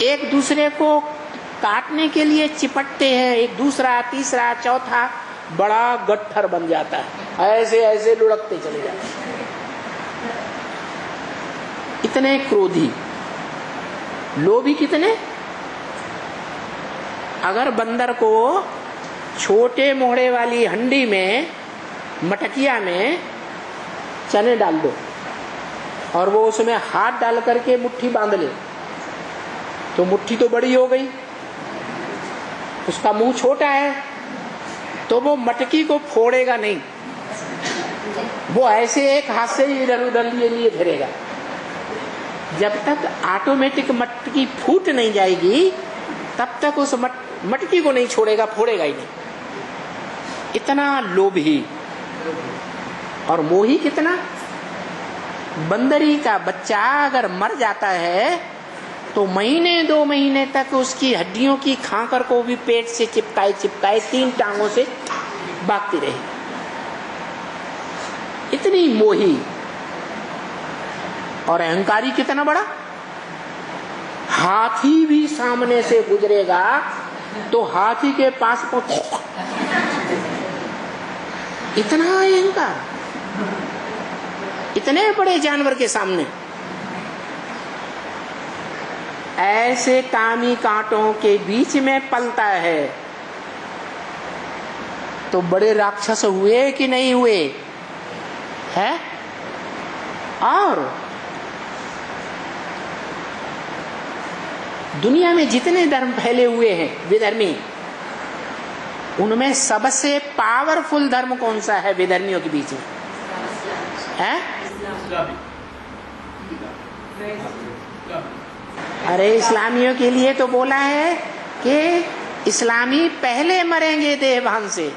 एक दूसरे को काटने के लिए चिपटते हैं, एक दूसरा तीसरा चौथा बड़ा गट्ठर बन जाता है, ऐसे ऐसे लुढ़कते चले जाते हैं। इतने क्रोधी, लोभी कितने। अगर बंदर को छोटे मोहड़े वाली हंडी में, मटकिया में चने डाल दो और वो उसमें हाथ डाल करके मुट्ठी बांध ले, तो मुट्ठी तो बड़ी हो गई, उसका मुंह छोटा है तो वो मटकी को फोड़ेगा नहीं, वो ऐसे एक हाथ से ही इधर उधर लिए फिरेगा। जब तक ऑटोमेटिक मटकी फूट नहीं जाएगी तब तक उस मटकी को नहीं छोड़ेगा, फोड़ेगा ही नहीं। इतना लोभी और मोही कितना। बंदरी का बच्चा अगर मर जाता है तो महीने 2 महीने तक उसकी हड्डियों की खाकर को भी पेट से चिपकाए 3 टांगों से भागती रही। इतनी मोही और अहंकारी कितना बड़ा। हाथी भी सामने से गुजरेगा तो हाथी के पास पहुंच, इतना अहंकार इतने बड़े जानवर के सामने। ऐसे कामी कांटों के बीच में पलता है तो बड़े राक्षस हुए कि नहीं हुए है। और दुनिया में जितने धर्म फैले हुए हैं विधर्मी, उनमें सबसे पावरफुल धर्म कौन सा है विधर्मियों के बीच में है? अरे इस्लामियों के लिए तो बोला है कि इस्लामी पहले मरेंगे देहभान से।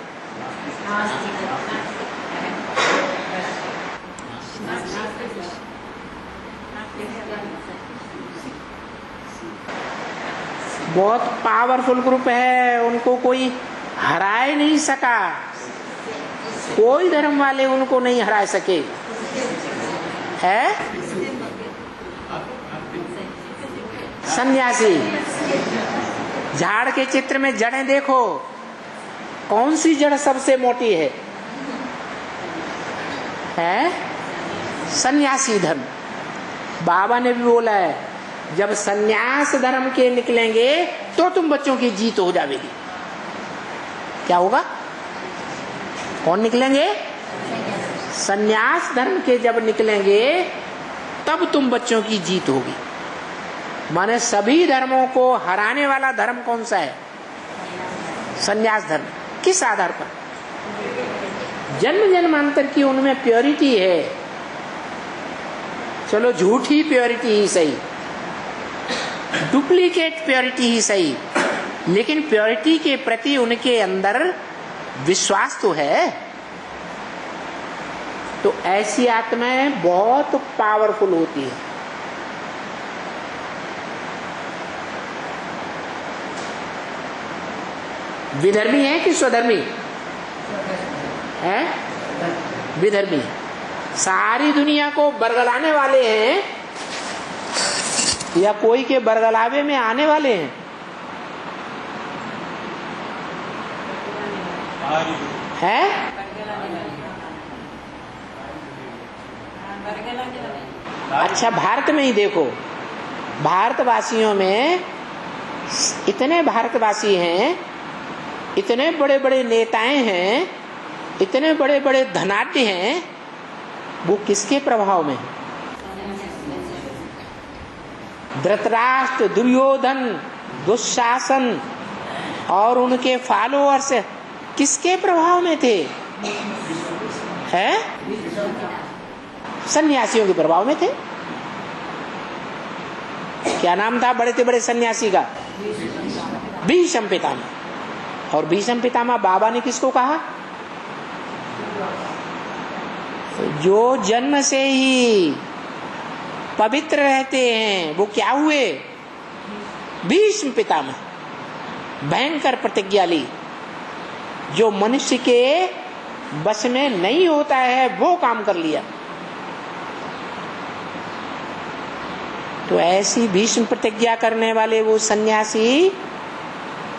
बहुत पावरफुल ग्रुप है, उनको कोई हरा नहीं सका, कोई धर्म वाले उनको नहीं हरा सके है। सन्यासी, झाड़ के चित्र में जड़ें देखो, कौन सी जड़ सबसे मोटी है? सन्यासी धर्म। बाबा ने भी बोला है जब सन्यास धर्म के निकलेंगे तो तुम बच्चों की जीत हो जाएगी। क्या होगा? कौन निकलेंगे? सन्यास धर्म के जब निकलेंगे तब तुम बच्चों की जीत होगी। माने सभी धर्मों को हराने वाला धर्म कौन सा है? सन्यास धर्म। किस आधार पर? जन्म जन्मांतर की उनमें प्योरिटी है। चलो झूठी प्योरिटी ही सही, डुप्लीकेट प्योरिटी ही सही, लेकिन प्योरिटी के प्रति उनके अंदर विश्वास तो है। तो ऐसी आत्माएं बहुत पावरफुल होती है। विधर्मी है कि स्वधर्मी है? विधर्मी। सारी दुनिया को बरगलाने वाले हैं या कोई के बरगलावे में आने वाले हैं? है? अच्छा, भारत में ही देखो, भारतवासियों में इतने भारतवासी हैं, इतने बड़े बड़े नेताएं हैं, इतने बड़े बड़े धनाढ्य हैं, वो किसके प्रभाव में? धृतराष्ट्र, दुर्योधन, दुशासन और उनके फॉलोअर्स किसके प्रभाव में थे? हैं? सन्यासियों के प्रभाव में थे। क्या नाम था बड़े से बड़े सन्यासी का? भीष्म पितामह। और भीष्म पितामह बाबा ने किसको कहा? जो जन्म से ही पवित्र रहते हैं वो क्या हुए? भीष्म पितामह। भयंकर प्रतिज्ञा ली, जो मनुष्य के बस में नहीं होता है वो काम कर लिया। तो ऐसी भीष्म प्रतिज्ञा करने वाले वो सन्यासी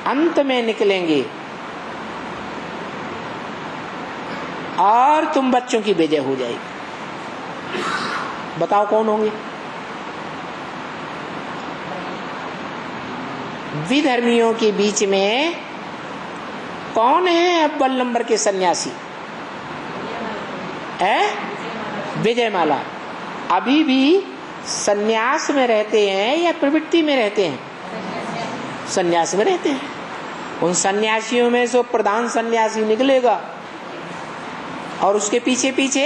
अंत में निकलेंगे और तुम बच्चों की विजय हो जाएगी। बताओ कौन होंगे? विधर्मियों के बीच में कौन है अव्वल नंबर के सन्यासी? है विजयमाला। अभी भी सन्यास में रहते हैं या प्रवृत्ति में रहते हैं? सन्यास में रहते हैं। उन सन्यासियों में से प्रधान सन्यासी निकलेगा और उसके पीछे पीछे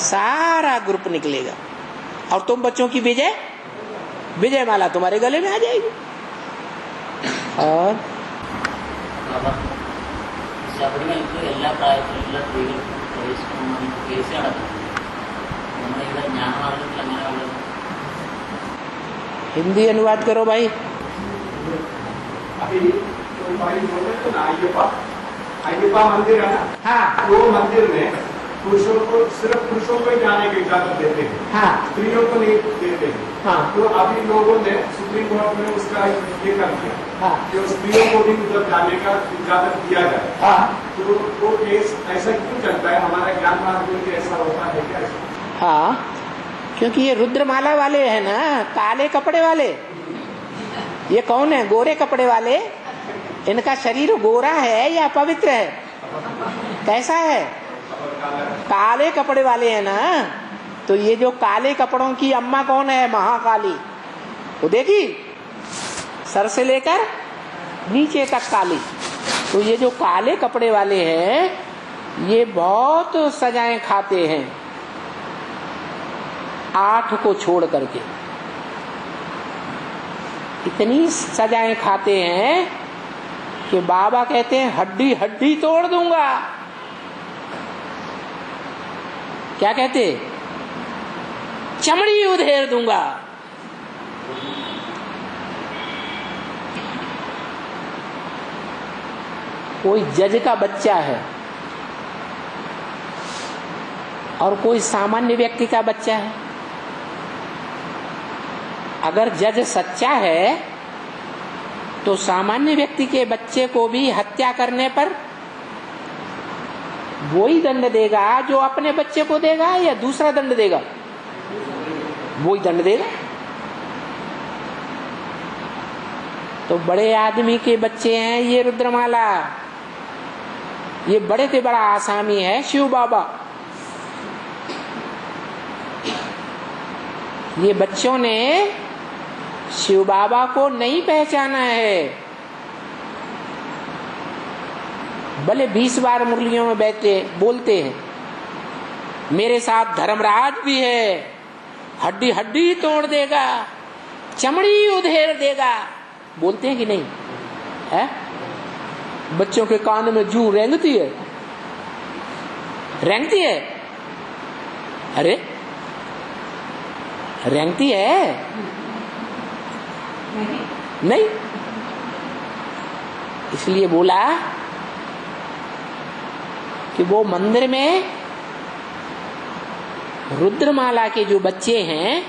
सारा ग्रुप निकलेगा और तुम बच्चों की विजयमाला तुम्हारे गले में आ जाएगी। और हिंदी अनुवाद करो भाई। अभी तो भाई बोले तो ना अय्यप्पा मंदिर है ना, हाँ, वो मंदिर में पुरुषों को सिर्फ पुरुषों को ही जाने की इजाजत देते हैं, हाँ, स्त्रियों को नहीं देते हैं। हाँ, तो अभी लोगों ने सुप्रीम कोर्ट में उसका ये कर दिया, हाँ, कि स्त्रियों को भी उधर जाने का इजाजत दिया जाए। हाँ, तो वो केस ऐसा क्यों चलता है? हमारा ज्ञान मार्ग में ऐसा होता है क्या? हाँ, क्योंकि ये रुद्रमाला वाले हैं ना, काले कपड़े वाले। ये कौन है? गोरे कपड़े वाले। इनका शरीर गोरा है या पवित्र है? कैसा है? काले कपड़े वाले हैं ना। तो ये जो काले कपड़ों की अम्मा कौन है? महाकाली। वो देखी, सर से लेकर नीचे तक काली। तो ये जो काले कपड़े वाले हैं ये बहुत सजाएं खाते हैं, 8 को छोड़ करके इतनी सजाएं खाते हैं कि बाबा कहते हैं हड्डी हड्डी तोड़ दूंगा। क्या कहते? चमड़ी उधेड़ दूंगा। कोई जज का बच्चा है और कोई सामान्य व्यक्ति का बच्चा है। अगर जज सच्चा है तो सामान्य व्यक्ति के बच्चे को भी हत्या करने पर वही दंड देगा जो अपने बच्चे को देगा या दूसरा दंड देगा? वही दंड देगा। तो बड़े आदमी के बच्चे हैं ये रुद्रमाला। ये बड़े से बड़ा आसामी है शिव बाबा। ये बच्चों ने शिव बाबा को नहीं पहचाना है। भले 20 बार मुरलियों में बैठे बोलते हैं मेरे साथ धर्मराज भी है, हड्डी हड्डी तोड़ देगा, चमड़ी उधेड़ देगा, बोलते हैं कि नहीं है? बच्चों के कान में जू रेंगती है, रेंगती है। अरे रेंगती है? नहीं। इसलिए बोला कि वो मंदिर में रुद्रमाला के जो बच्चे हैं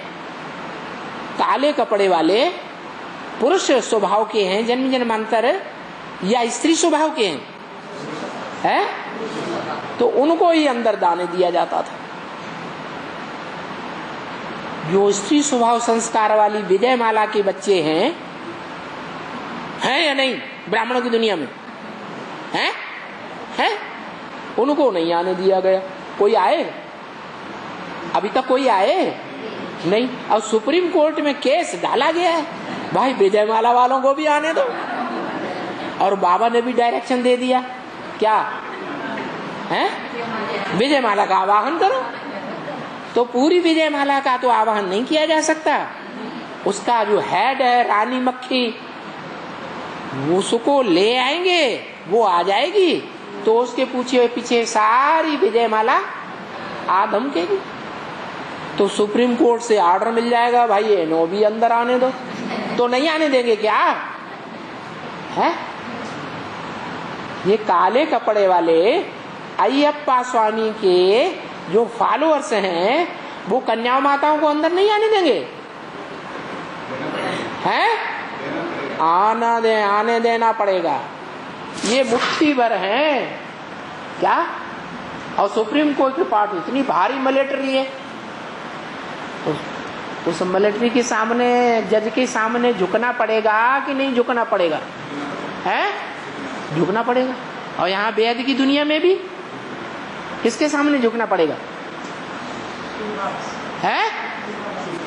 काले कपड़े वाले, पुरुष स्वभाव के हैं जन्म जन्मांतर या स्त्री स्वभाव के हैं? है, तो उनको ही अंदर दाने दिया जाता था। जो स्त्री स्वभाव संस्कार वाली विजय माला के बच्चे हैं या नहीं ब्राह्मणों की दुनिया में, हैं? उनको नहीं आने दिया गया। कोई आए? अभी तक कोई आए नहीं। अब सुप्रीम कोर्ट में केस डाला गया है, भाई विजय माला वालों को भी आने दो। और बाबा ने भी डायरेक्शन दे दिया, क्या है, विजय माला का आवाहन करो। तो पूरी विजय माला का तो आवाहन नहीं किया जा सकता। उसका जो हेड है रानी मक्खी, उसको ले आएंगे, वो आ जाएगी, तो उसके पीछे सारी विजय माला आ धमकेगी। तो सुप्रीम कोर्ट से ऑर्डर मिल जाएगा, भाई ये नो भी अंदर आने दो। तो नहीं आने देंगे क्या है? ये काले कपड़े वाले अय्यप्पा स्वामी के जो फॉलोअर्स हैं, वो कन्या माताओं को अंदर नहीं आने देंगे, हैं? आने देना पड़ेगा। ये मुट्ठी भर हैं क्या? और सुप्रीम कोर्ट की पार्टी इतनी भारी मिलिट्री है, उस मिलिट्री के सामने, जज के सामने झुकना पड़ेगा कि नहीं झुकना पड़ेगा? है, झुकना पड़ेगा। और यहाँ बेहद की दुनिया में भी किसके सामने झुकना पड़ेगा? है?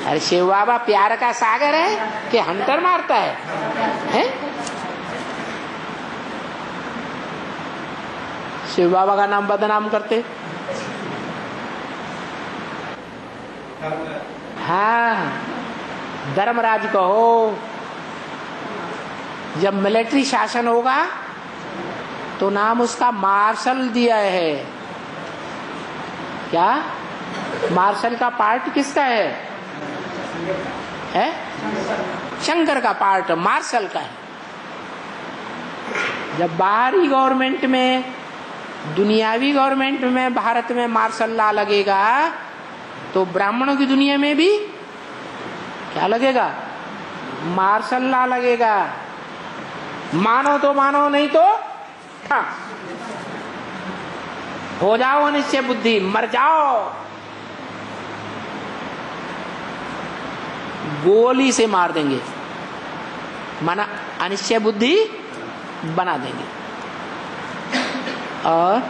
अरे शिव बाबा प्यार का सागर है कि हंटर मारता है? शिव बाबा का नाम बदनाम करते। हाँ, धर्मराज कहो, जब मिलिट्री शासन होगा तो नाम उसका मार्शल दिया है। क्या मार्शल का पार्ट किसका है? शंकर का पार्ट मार्शल का है। जब बाहरी गवर्नमेंट में, दुनियावी गवर्नमेंट में भारत में मार्शल लॉ लगेगा, तो ब्राह्मणों की दुनिया में भी क्या लगेगा? मार्शल लॉ लगेगा। मानो तो मानो, नहीं तो हाँ, हो जाओ अनिश्चय बुद्धि, मर जाओ, गोली से मार देंगे, माना अनिश्चय बुद्धि बना देंगे। और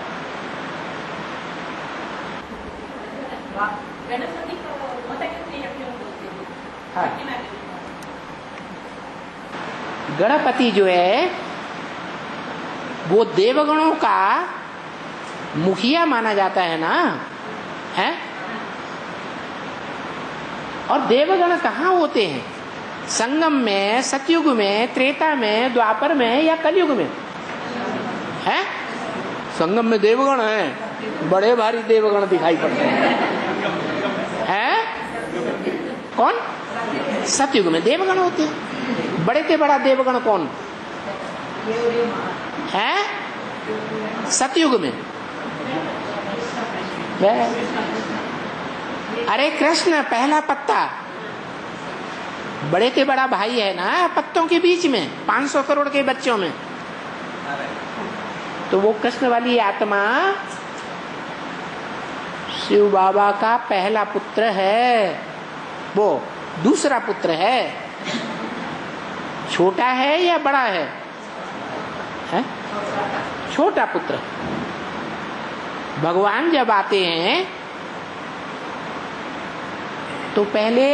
हाँ, गणपति जो है वो देवगणों का मुखिया माना जाता है ना, है? और देवगण कहाँ होते हैं? संगम में, सतयुग में, त्रेता में, द्वापर में या कलयुग में? है? संगम में देवगण हैं, बड़े भारी देवगण दिखाई पड़ते हैं। कौन? सतयुग में देवगण होते हैं। बड़े से बड़ा देवगण कौन है? सतयुग में अरे कृष्ण पहला पत्ता, बड़े से बड़ा भाई है ना पत्तों के बीच में, 500 करोड़ के बच्चों में। तो वो कृष्ण वाली आत्मा शिव बाबा का पहला पुत्र है, वो दूसरा पुत्र है। छोटा है या बड़ा है? छोटा पुत्र। भगवान जब आते हैं तो पहले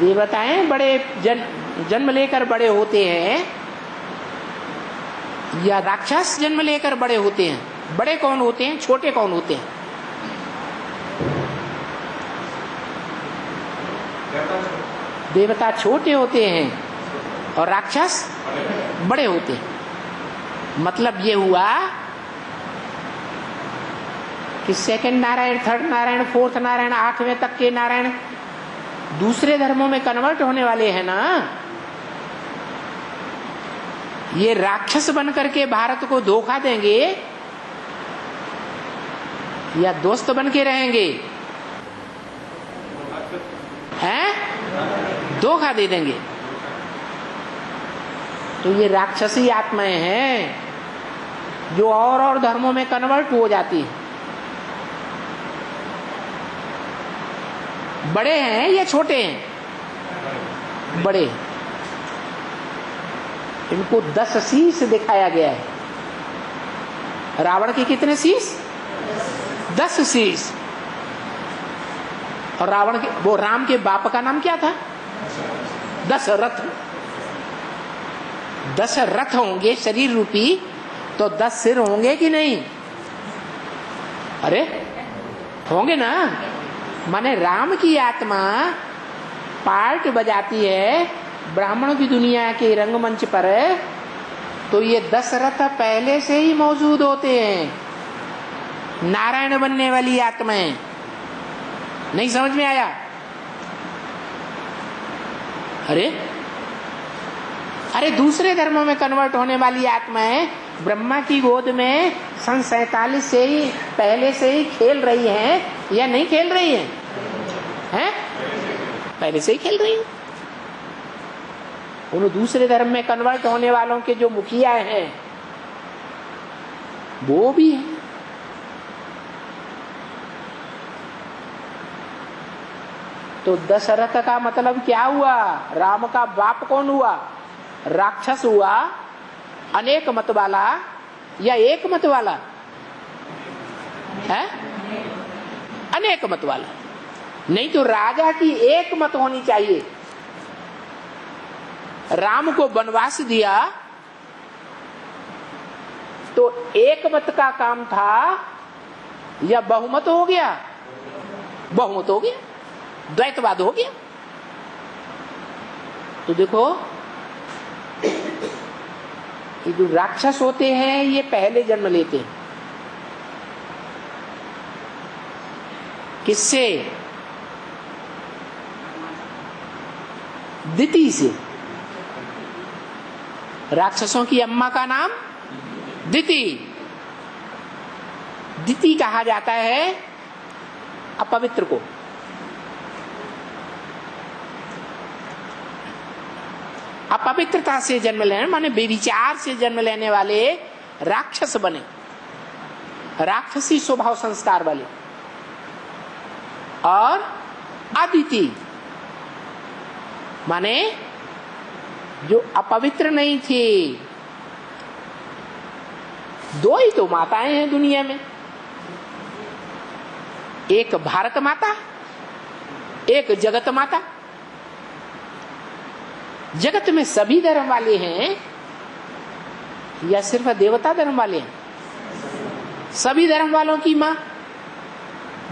देवताएं बड़े जन्म लेकर बड़े होते हैं या राक्षस जन्म लेकर बड़े होते हैं? बड़े कौन होते हैं, छोटे कौन होते हैं? देवता छोटे होते हैं और राक्षस बड़े होते हैं। मतलब ये हुआ कि second Narayan, third Narayan, fourth Narayan, 8वें तक के नारायण दूसरे धर्मों में कन्वर्ट होने वाले हैं ना। ये राक्षस बन करके भारत को धोखा देंगे या दोस्त बन के रहेंगे? हैं? धोखा दे देंगे। तो ये राक्षसी आत्माएं हैं। जो और धर्मों में कन्वर्ट हो जाती है। बड़े हैं या छोटे हैं? बड़े। इनको 10 शीश दिखाया गया है। रावण के कितने शीश? 10 शीश। और रावण के, वो राम के बाप का नाम क्या था? दशरथ। 10 रथ होंगे शरीर रूपी, तो 10 सिर होंगे कि नहीं? अरे होंगे ना। माने राम की आत्मा पार्ट बजाती है ब्राह्मणों की दुनिया के रंगमंच पर, तो ये 10 रथ पहले से ही मौजूद होते हैं। नारायण बनने वाली आत्माएं। नहीं समझ में आया? अरे दूसरे धर्मों में कन्वर्ट होने वाली आत्माएं ब्रह्मा की गोद में सन 47 से ही पहले से ही खेल रही हैं या नहीं खेल रही हैं? हैं? पहले से ही खेल रही हैं। उन दूसरे धर्म में कन्वर्ट होने वालों के जो मुखिया हैं वो भी हैं। तो दशरथ का मतलब क्या हुआ? राम का बाप कौन हुआ? राक्षस हुआ, अनेक मत वाला या एक मत वाला है? अनेक मत वाला। नहीं तो राजा की एक मत होनी चाहिए। राम को वनवास दिया तो एक मत का काम था या बहुमत हो गया? बहुमत हो गया, द्वैतवाद हो गया। तो देखो, ये जो राक्षस होते हैं ये पहले जन्म लेते हैं। किससे? दिति से। राक्षसों की अम्मा का नाम दिति। दिति कहा जाता है अपवित्र को। अपवित्रता से जन्म लेने माने बेविचार से जन्म लेने वाले राक्षस बने, राक्षसी स्वभाव संस्कार वाले। और अदिति माने जो अपवित्र नहीं थी। 2 ही तो माताएं हैं दुनिया में, एक भारत माता, एक जगत माता। जगत में सभी धर्म वाले हैं या सिर्फ देवता धर्म वाले हैं? सभी धर्म वालों की मां।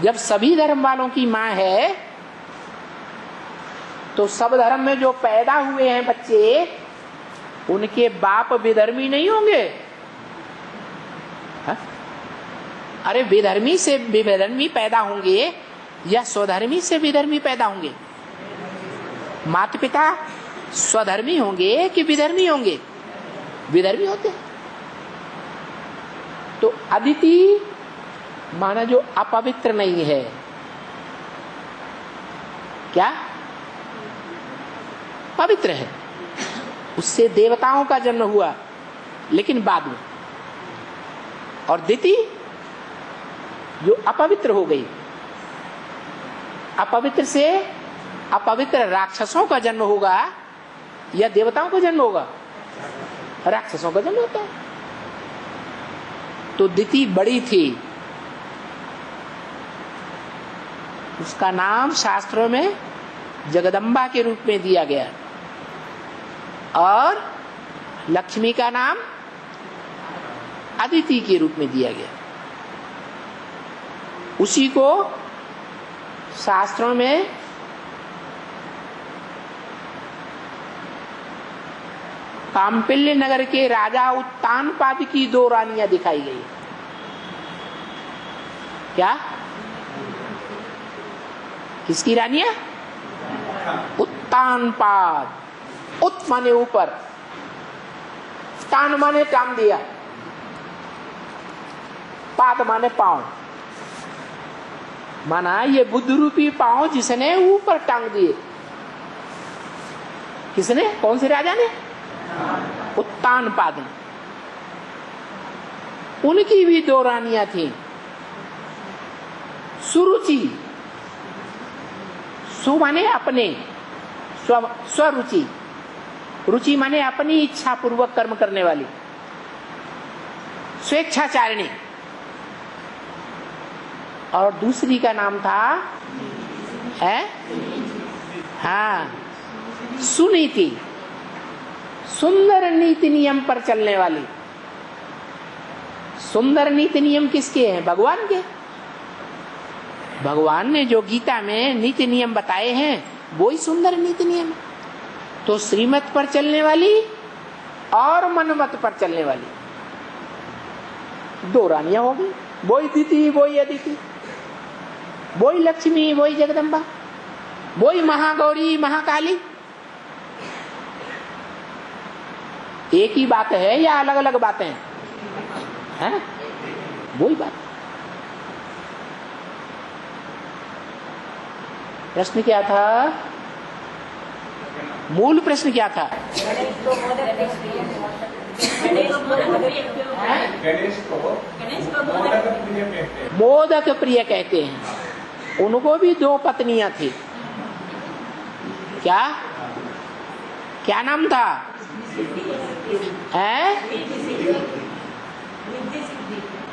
जब सभी धर्म वालों की मां है तो सब धर्म में जो पैदा हुए हैं बच्चे, उनके बाप विधर्मी नहीं होंगे? हा? अरे विधर्मी से विधर्मी पैदा होंगे या स्वधर्मी से विधर्मी पैदा होंगे? माता पिता स्वधर्मी होंगे कि विधर्मी होंगे? विधर्मी होते हैं। तो अदिति माना जो अपवित्र नहीं है। क्या? पवित्र है। उससे देवताओं का जन्म हुआ लेकिन बाद में। और दिति जो अपवित्र हो गई। अपवित्र से अपवित्र राक्षसों का जन्म होगा या देवताओं का जन्म होगा? राक्षसों का जन्म होता है। तो दिति बड़ी थी। उसका नाम शास्त्रों में जगदम्बा के रूप में दिया गया और लक्ष्मी का नाम अदिति के रूप में दिया गया। उसी को शास्त्रों में काम्पिल्य नगर के राजा उत्तानपाद की 2 रानियां दिखाई गई। क्या? किसकी रानियां? उत्तानपाद। उत माने ऊपर, तान माने टांग दिया, पाद माने पांव। माना ये बुद्ध रूपी पांव जिसने ऊपर टांग दिए। किसने? कौन से राजा ने? उत्तानपाद ने। उनकी भी 2 रानियां थीं। सुरुचि, सु माने अपने, स्वरुचि, रुचि माने अपनी इच्छा पूर्वक कर्म करने वाली, स्वेच्छाचारिणी। और दूसरी का नाम था हाँ, सुनीति, सुंदर नीति नियम पर चलने वाली। सुंदर नीति नियम किसके हैं? भगवान के। भगवान ने जो गीता में नीति नियम बताए हैं वो ही सुंदर नीति नियम है। तो श्रीमत पर चलने वाली और मनमत पर चलने वाली 2 रानियां होगी। वही दीति, वही अदिति, वही लक्ष्मी, वही जगदम्बा, वही महागौरी, महाकाली। एक ही बात है या अलग अलग बातें हैं? वही बात। प्रश्न क्या था? मूल प्रश्न क्या था? मोदक प्रिय कहते हैं। उनको भी 2 पत्नियां थी। क्या क्या नाम था?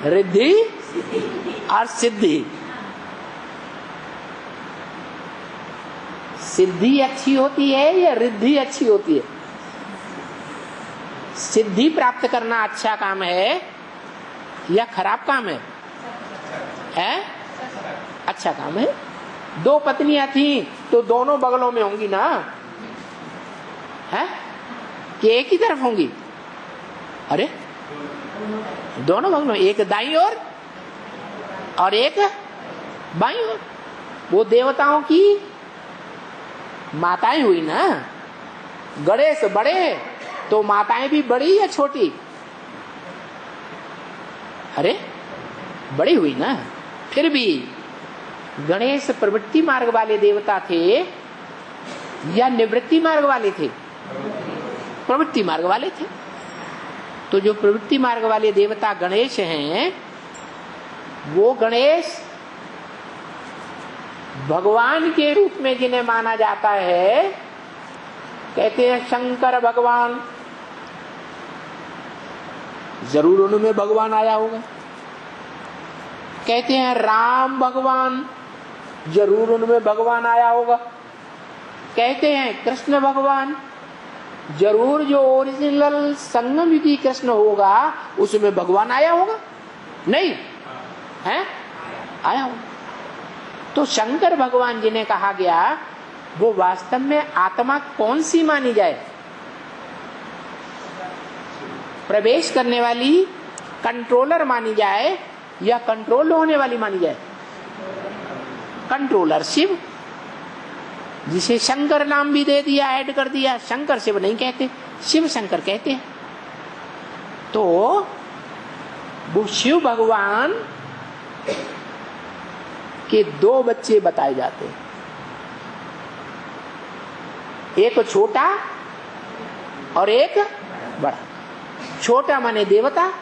रिद्धि और सिद्धि। सिद्धि अच्छी होती है या रिद्धि अच्छी होती है? सिद्धि प्राप्त करना अच्छा काम है या खराब काम है? अच्छा काम है। 2 पत्नियां थी तो दोनों बगलों में होंगी ना, है कि एक ही तरफ होंगी? अरे दोनों बगलों, एक दाईं ओर और एक बाईं ओर। वो देवताओं की माताएं हुई ना। गणेश बड़े तो माताएं भी बड़ी या छोटी? अरे बड़ी हुई ना। फिर भी गणेश प्रवृत्ति मार्ग वाले देवता थे या निवृत्ति मार्ग वाले थे? प्रवृत्ति मार्ग वाले थे। तो जो प्रवृत्ति मार्ग वाले देवता गणेश हैं, वो गणेश भगवान के रूप में जिन्हें माना जाता है, कहते हैं शंकर भगवान। जरूर उनमें भगवान आया होगा। कहते हैं राम भगवान, जरूर उनमें भगवान आया होगा। कहते हैं कृष्ण भगवान, जरूर जो ओरिजिनल संगम युगी कृष्ण होगा उसमें भगवान आया होगा। नहीं है? आया होगा। तो शंकर भगवान जिन्हें कहा गया, वो वास्तव में आत्मा कौन सी मानी जाए? प्रवेश करने वाली, कंट्रोलर मानी जाए या कंट्रोल होने वाली मानी जाए? कंट्रोलर शिव, जिसे शंकर नाम भी दे दिया, ऐड कर दिया। शंकर शिव नहीं कहते, शिव शंकर कहते हैं। तो वो शिव भगवान के 2 बच्चे बताए जाते हैं। एक छोटा और एक बड़ा। छोटा माने देवता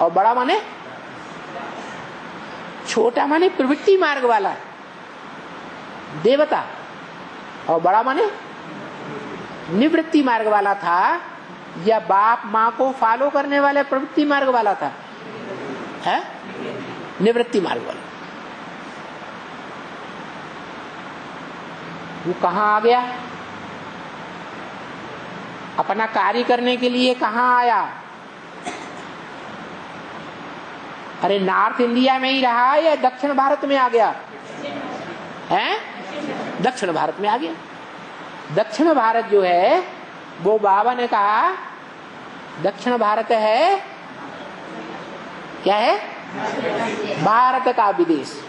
और बड़ा माने, छोटा माने प्रवृत्ति मार्ग वाला देवता और बड़ा माने निवृत्ति मार्ग वाला था, या बाप माँ को फॉलो करने वाले प्रवृत्ति मार्ग वाला था? है निवृत्ति मार्ग वाला। वो कहाँ आ गया? अपना कार्य करने के लिए कहाँ आया? अरे नॉर्थ इंडिया में ही रहा या दक्षिण भारत में आ गया? है दक्षिण भारत में आ गया। दक्षिण भारत जो है, वो बाबा ने कहा दक्षिण भारत है, क्या है? भारत का विदेश।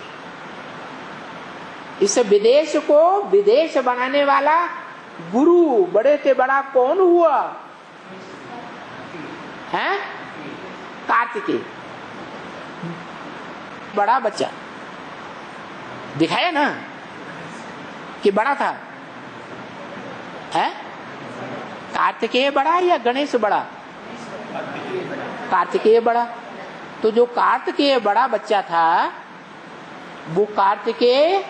इस विदेश को विदेश बनाने वाला गुरु बड़े से बड़ा कौन हुआ? है कार्तिकेय। बड़ा बच्चा दिखाया ना कि बड़ा था। है कार्तिकेय बड़ा या गणेश बड़ा? कार्तिकेय बड़ा। तो जो कार्तिकेय बड़ा बच्चा था वो कार्तिकेय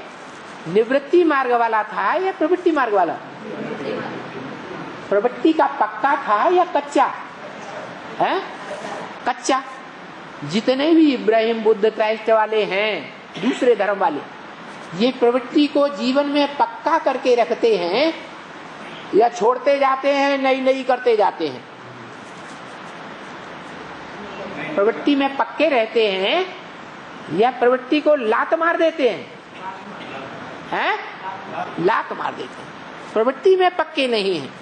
निवृत्ति मार्ग वाला था या प्रवृत्ति मार्ग वाला? प्रवृत्ति का पक्का था या कच्चा है? कच्चा। जितने भी इब्राहिम, बुद्ध, क्राइस्ट वाले हैं, दूसरे धर्म वाले, ये प्रवृत्ति को जीवन में पक्का करके रखते हैं या छोड़ते जाते हैं, नई नई करते जाते हैं? प्रवृत्ति में पक्के रहते हैं या प्रवृत्ति को लात मार देते हैं? हैं? लात मार देते हैं। प्रवृत्ति में पक्के नहीं हैं।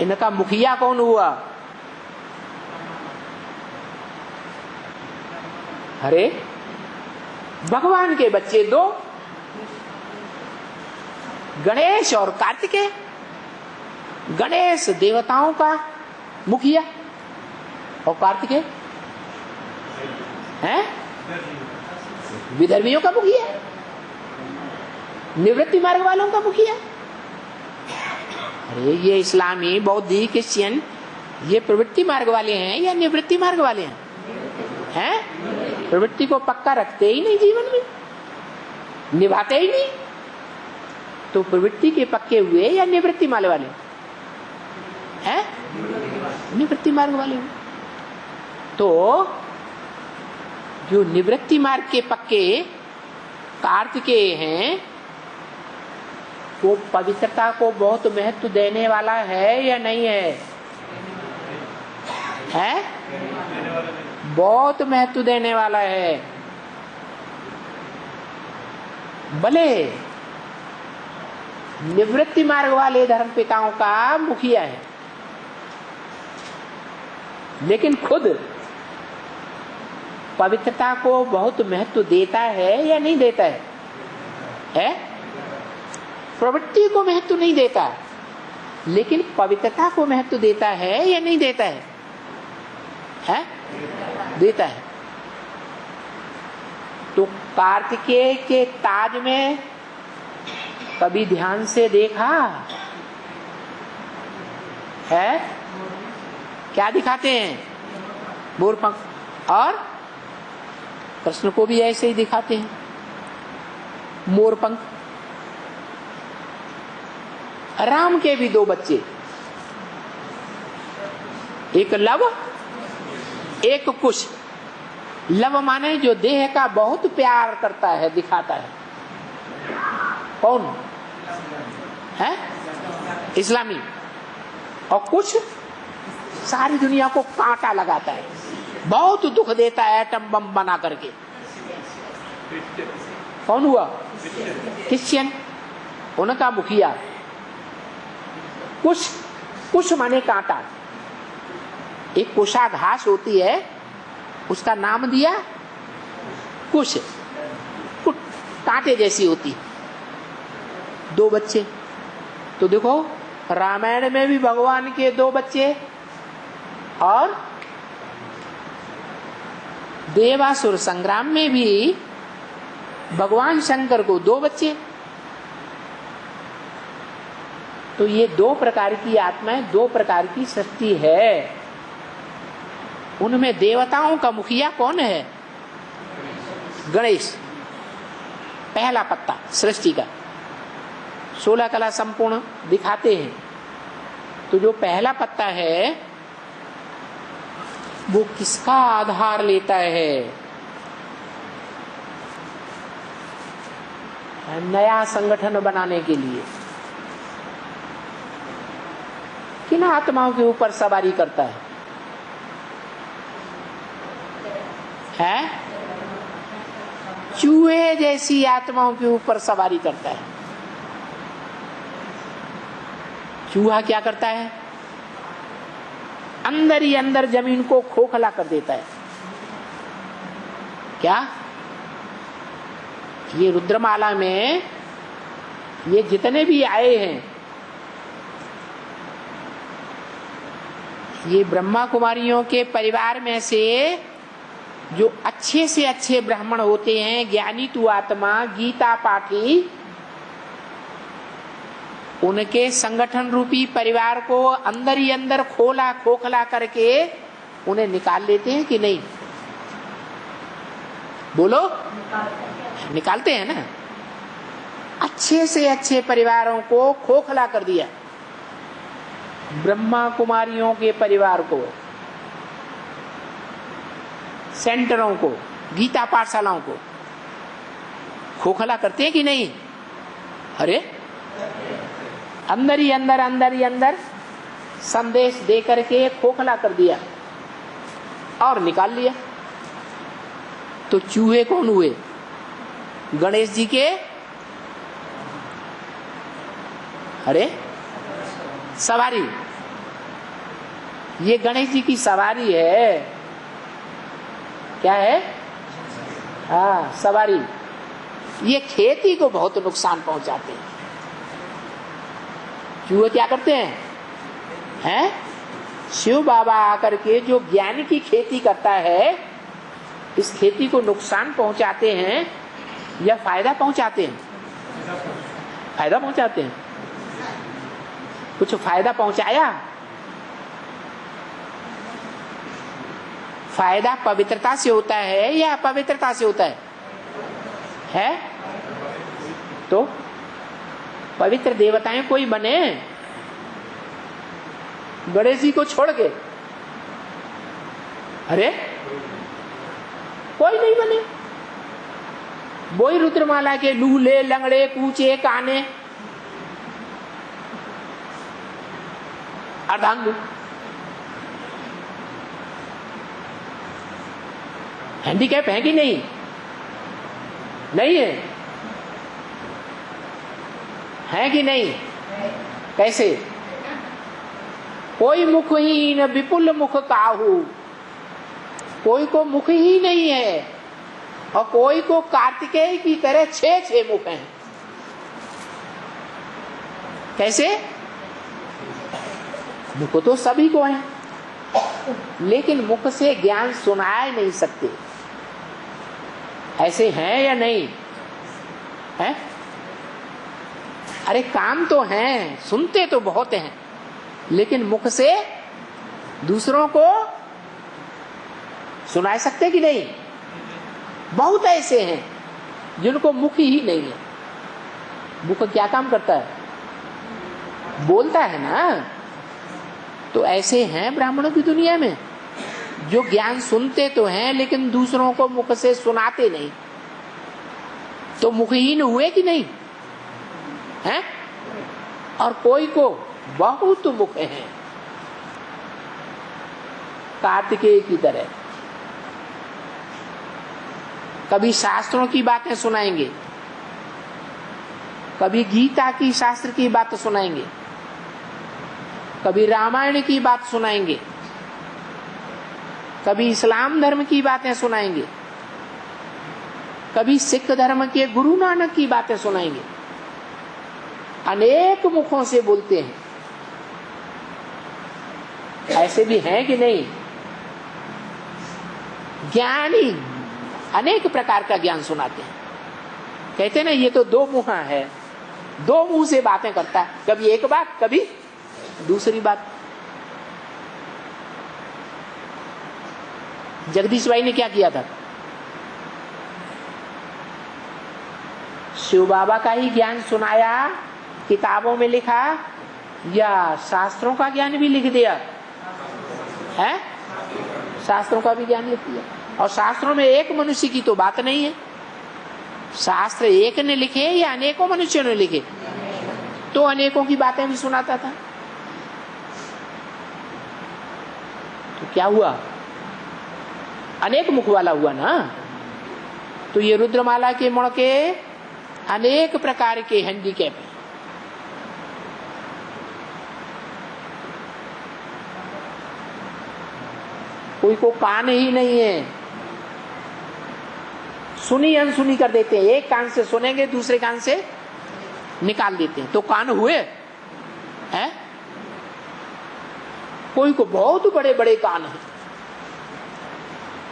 इनका मुखिया कौन हुआ? अरे भगवान के बच्चे दो, गणेश और कार्तिकेय। गणेश देवताओं का मुखिया और कार्तिकेय हैं विधर्मियों का मुखिया, निवृत्ति मार्ग वालों का मुखिया। अरे ये इस्लामी, बौद्धी, क्रिश्चियन ये प्रवृत्ति मार्ग वाले हैं या निवृत्ति मार्ग वाले हैं? हैं? प्रवृत्ति को पक्का रखते ही नहीं, जीवन में निभाते ही नहीं। तो प्रवृत्ति के पक्के हुए या निवृत्ति मार्ग वाले हैं? निवृत्ति मार्ग वाले हैं। तो जो निवृत्ति मार्ग के पक्के कार्तिकेय हैं वो पवित्रता को बहुत महत्व देने वाला है या नहीं है? है? बहुत महत्व देने वाला है। भले निवृत्ति मार्ग वाले धर्म पिताओं का मुखिया है, लेकिन खुद पवित्रता को बहुत महत्व देता है या नहीं देता है? है? प्रवृत्ति को महत्व नहीं देता, लेकिन पवित्रता को महत्व देता है या नहीं देता है? है? देता है। तो कार्तिकेय के ताज में कभी ध्यान से देखा है? क्या दिखाते हैं? मोरपंख। और कृष्ण को भी ऐसे ही दिखाते हैं, मोरपंख। राम के भी दो बच्चे, एक लव एक कुश। लव माने जो देह का बहुत प्यार करता है, दिखाता है। कौन है? इस्लामी। और कुछ सारी दुनिया को कांटा लगाता है, बहुत दुख देता है एटम बम बना करके। कौन हुआ? क्रिश्चियन। उनका मुखिया कुश। कुश माने कांटा। एक कुशा घास होती है, उसका नाम दिया कुश। कांटे जैसी होती। दो बच्चे। तो देखो रामायण में भी भगवान के दो बच्चे, और देवासुर संग्राम में भी भगवान शंकर को दो बच्चे। तो ये दो प्रकार की आत्माएं, दो प्रकार की सृष्टि है। उनमें देवताओं का मुखिया कौन है? गणेश। पहला पत्ता सृष्टि का। 16 कला संपूर्ण दिखाते हैं। तो जो पहला पत्ता है वो किसका आधार लेता है? नया संगठन बनाने के लिए। किन आत्माओं के ऊपर सवारी करता है? चूहे जैसी आत्माओं के ऊपर सवारी करता है। चूहा क्या करता है? अंदर ही अंदर जमीन को खोखला कर देता है। क्या? ये रुद्रमाला में ये जितने भी आए हैं, ये ब्रह्मा कुमारियों के परिवार में से जो अच्छे से अच्छे ब्राह्मण होते हैं, ज्ञानी तु आत्मा, गीता पाठी, उनके संगठन रूपी परिवार को अंदर ही अंदर खोला खोखला करके उन्हें निकाल लेते हैं कि नहीं? बोलो, निकालते हैं ना। अच्छे से अच्छे परिवारों को खोखला कर दिया, ब्रह्मा कुमारियों के परिवार को, सेंटरों को, गीता पाठशालाओं को खोखला करते हैं कि नहीं? अरे अंदर ही अंदर संदेश दे करके खोखला कर दिया और निकाल लिया। तो चूहे कौन हुए? गणेश जी के, अरे सवारी। ये गणेश जी की सवारी है। क्या है? हाँ, सवारी। ये खेती को बहुत नुकसान पहुंचाते हैं। चूहे क्या करते हैं? शिव बाबा आकर के जो ज्ञान की खेती करता है, इस खेती को नुकसान पहुंचाते हैं या फायदा पहुंचाते हैं? फायदा पहुंचाते हैं। कुछ फायदा पहुंचाया? फायदा पवित्रता से होता है या अपवित्रता से होता है? तो पवित्र देवताएं कोई बने गणेश जी को छोड़ के? अरे कोई नहीं बने। वही रुद्रमाला के लूले लंगड़े कूचे काने अर्धांग, हैंडीकैप है कि नहीं? नहीं है कि नहीं? कैसे? कोई मुखहीन विपुल मुख काहू, कोई को मुख ही नहीं है और कोई को कार्तिकेय की तरह 6 मुख हैं। कैसे? मुख तो सभी को है, लेकिन मुख से ज्ञान सुनाए नहीं सकते। ऐसे हैं या नहीं है? अरे काम तो हैं, सुनते तो बहुत हैं, लेकिन मुख से दूसरों को सुना सकते कि नहीं? बहुत ऐसे हैं जिनको मुख ही नहीं है। मुख क्या काम करता है? बोलता है ना। तो ऐसे हैं ब्राह्मणों की दुनिया में जो ज्ञान सुनते तो हैं, लेकिन दूसरों को मुख से सुनाते नहीं। तो मुखहीन हुए कि नहीं हैं? और कोई को बहुत मुख हैं, कार्तिकेय की तरह। कभी शास्त्रों की बातें सुनाएंगे, कभी गीता की शास्त्र की बात सुनाएंगे, कभी रामायण की बात सुनाएंगे, कभी इस्लाम धर्म की बातें सुनाएंगे, कभी सिख धर्म के गुरु नानक की बातें सुनाएंगे। अनेक मुखों से बोलते हैं। ऐसे भी हैं कि नहीं? ज्ञानी अनेक प्रकार का ज्ञान सुनाते हैं। कहते हैं ना, ये तो 2 मुहा है, 2 मुंह से बातें करता है, कभी एक बात कभी दूसरी बात। जगदीश भाई ने क्या किया था? शिव बाबा का ही ज्ञान सुनाया, किताबों में लिखा, या शास्त्रों का ज्ञान भी लिख दिया है? शास्त्रों का भी ज्ञान लिख दिया। और शास्त्रों में एक मनुष्य की तो बात नहीं है। शास्त्र एक ने लिखे या अनेकों मनुष्यों ने लिखे? तो अनेकों की बातें भी सुनाता था। तो क्या हुआ? अनेक मुख वाला हुआ ना। तो ये रुद्रमाला के मण के अनेक प्रकार के हैंडीकैप हैं। कोई को कान ही नहीं है, सुनी अनसुनी कर देते हैं। एक कान से सुनेंगे, दूसरे कान से निकाल देते हैं। तो कान हुए हैं? कोई को बहुत बड़े बड़े कान हैं।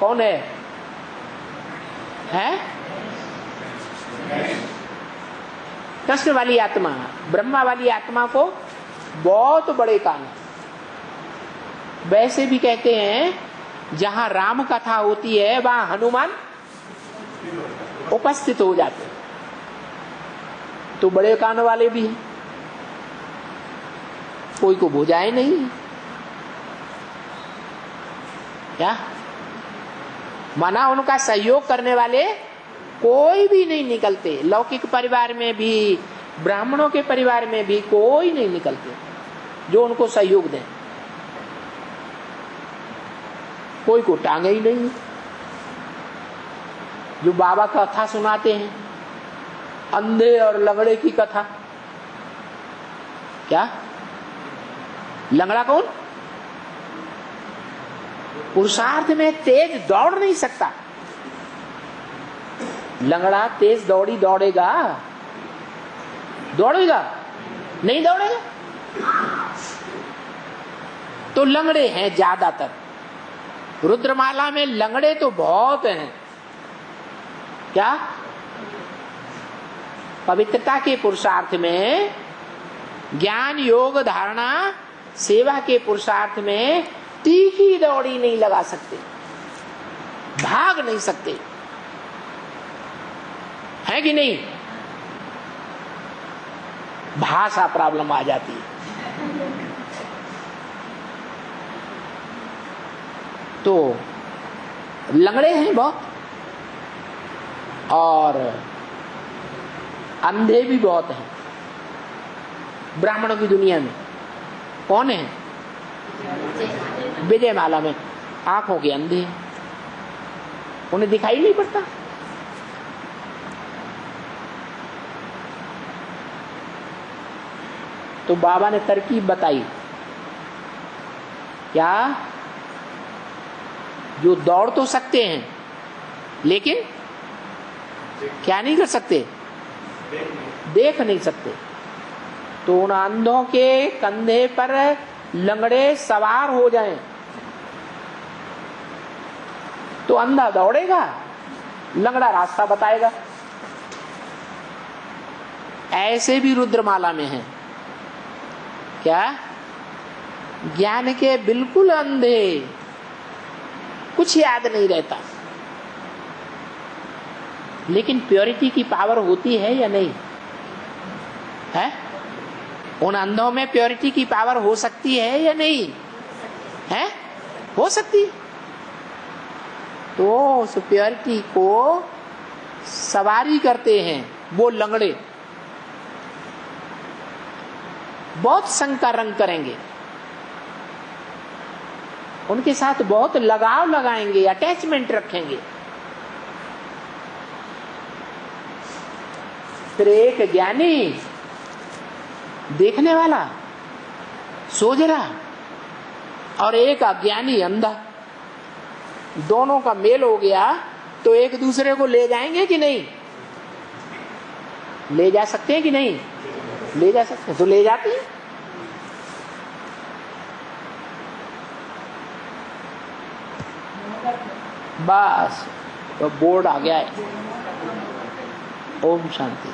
कौन है? कृष्ण वाली आत्मा, ब्रह्मा वाली आत्मा को बहुत बड़े कान है। वैसे भी कहते हैं जहां राम कथा होती है वहां हनुमान उपस्थित हो जाते हैं। तो बड़े कान वाले भी हैं, कोई को बुझाए नहीं क्या, माना उनका सहयोग करने वाले कोई भी नहीं निकलते। लौकिक परिवार में भी, ब्राह्मणों के परिवार में भी कोई नहीं निकलते जो उनको सहयोग दें। कोई को टांगे ही नहीं। जो बाबा कथा सुनाते हैं, अंधे और लंगड़े की कथा, क्या लंगड़ा कौन? पुरुषार्थ में तेज दौड़ नहीं सकता। लंगड़ा तेज दौड़ेगा? नहीं दौड़ेगा। तो लंगड़े हैं ज्यादातर। रुद्रमाला में लंगड़े तो बहुत हैं। क्या? पवित्रता के पुरुषार्थ में, ज्ञान योग धारणा सेवा के पुरुषार्थ में तीखी दौड़ी नहीं लगा सकते, भाग नहीं सकते, है कि नहीं? भाषा प्रॉब्लम आ जाती है। तो लंगड़े हैं बहुत, और अंधे भी बहुत हैं ब्राह्मणों की दुनिया में। कौन है? विजयमाला में आंखों के अंधे हैं, उन्हें दिखाई नहीं पड़ता। तो बाबा ने तरकीब बताई, क्या? जो दौड़ तो सकते हैं लेकिन क्या नहीं कर सकते? देख नहीं सकते। तो उन अंधों के कंधे पर लंगड़े सवार हो जाएं तो अंधा दौड़ेगा, लंगड़ा रास्ता बताएगा। ऐसे भी रुद्रमाला में है। क्या? ज्ञान के बिल्कुल अंधे, कुछ याद नहीं रहता, लेकिन प्योरिटी की पावर होती है या नहीं है? उन अंधों में प्योरिटी की पावर हो सकती है या नहीं है? हो सकती। तो उस प्योरिटी को सवारी करते हैं वो लंगड़े। बहुत संग का रंग करेंगे, उनके साथ बहुत लगाव लगाएंगे, अटैचमेंट रखेंगे। फिर एक ज्ञानी देखने वाला सोजरा और एक अज्ञानी अंधा, दोनों का मेल हो गया तो एक दूसरे को ले जाएंगे कि नहीं? ले जा सकते हैं कि नहीं? ले जा सकते हैं, तो ले जाते हैं। बस तो बोर्ड आ गया है। ओम शांति।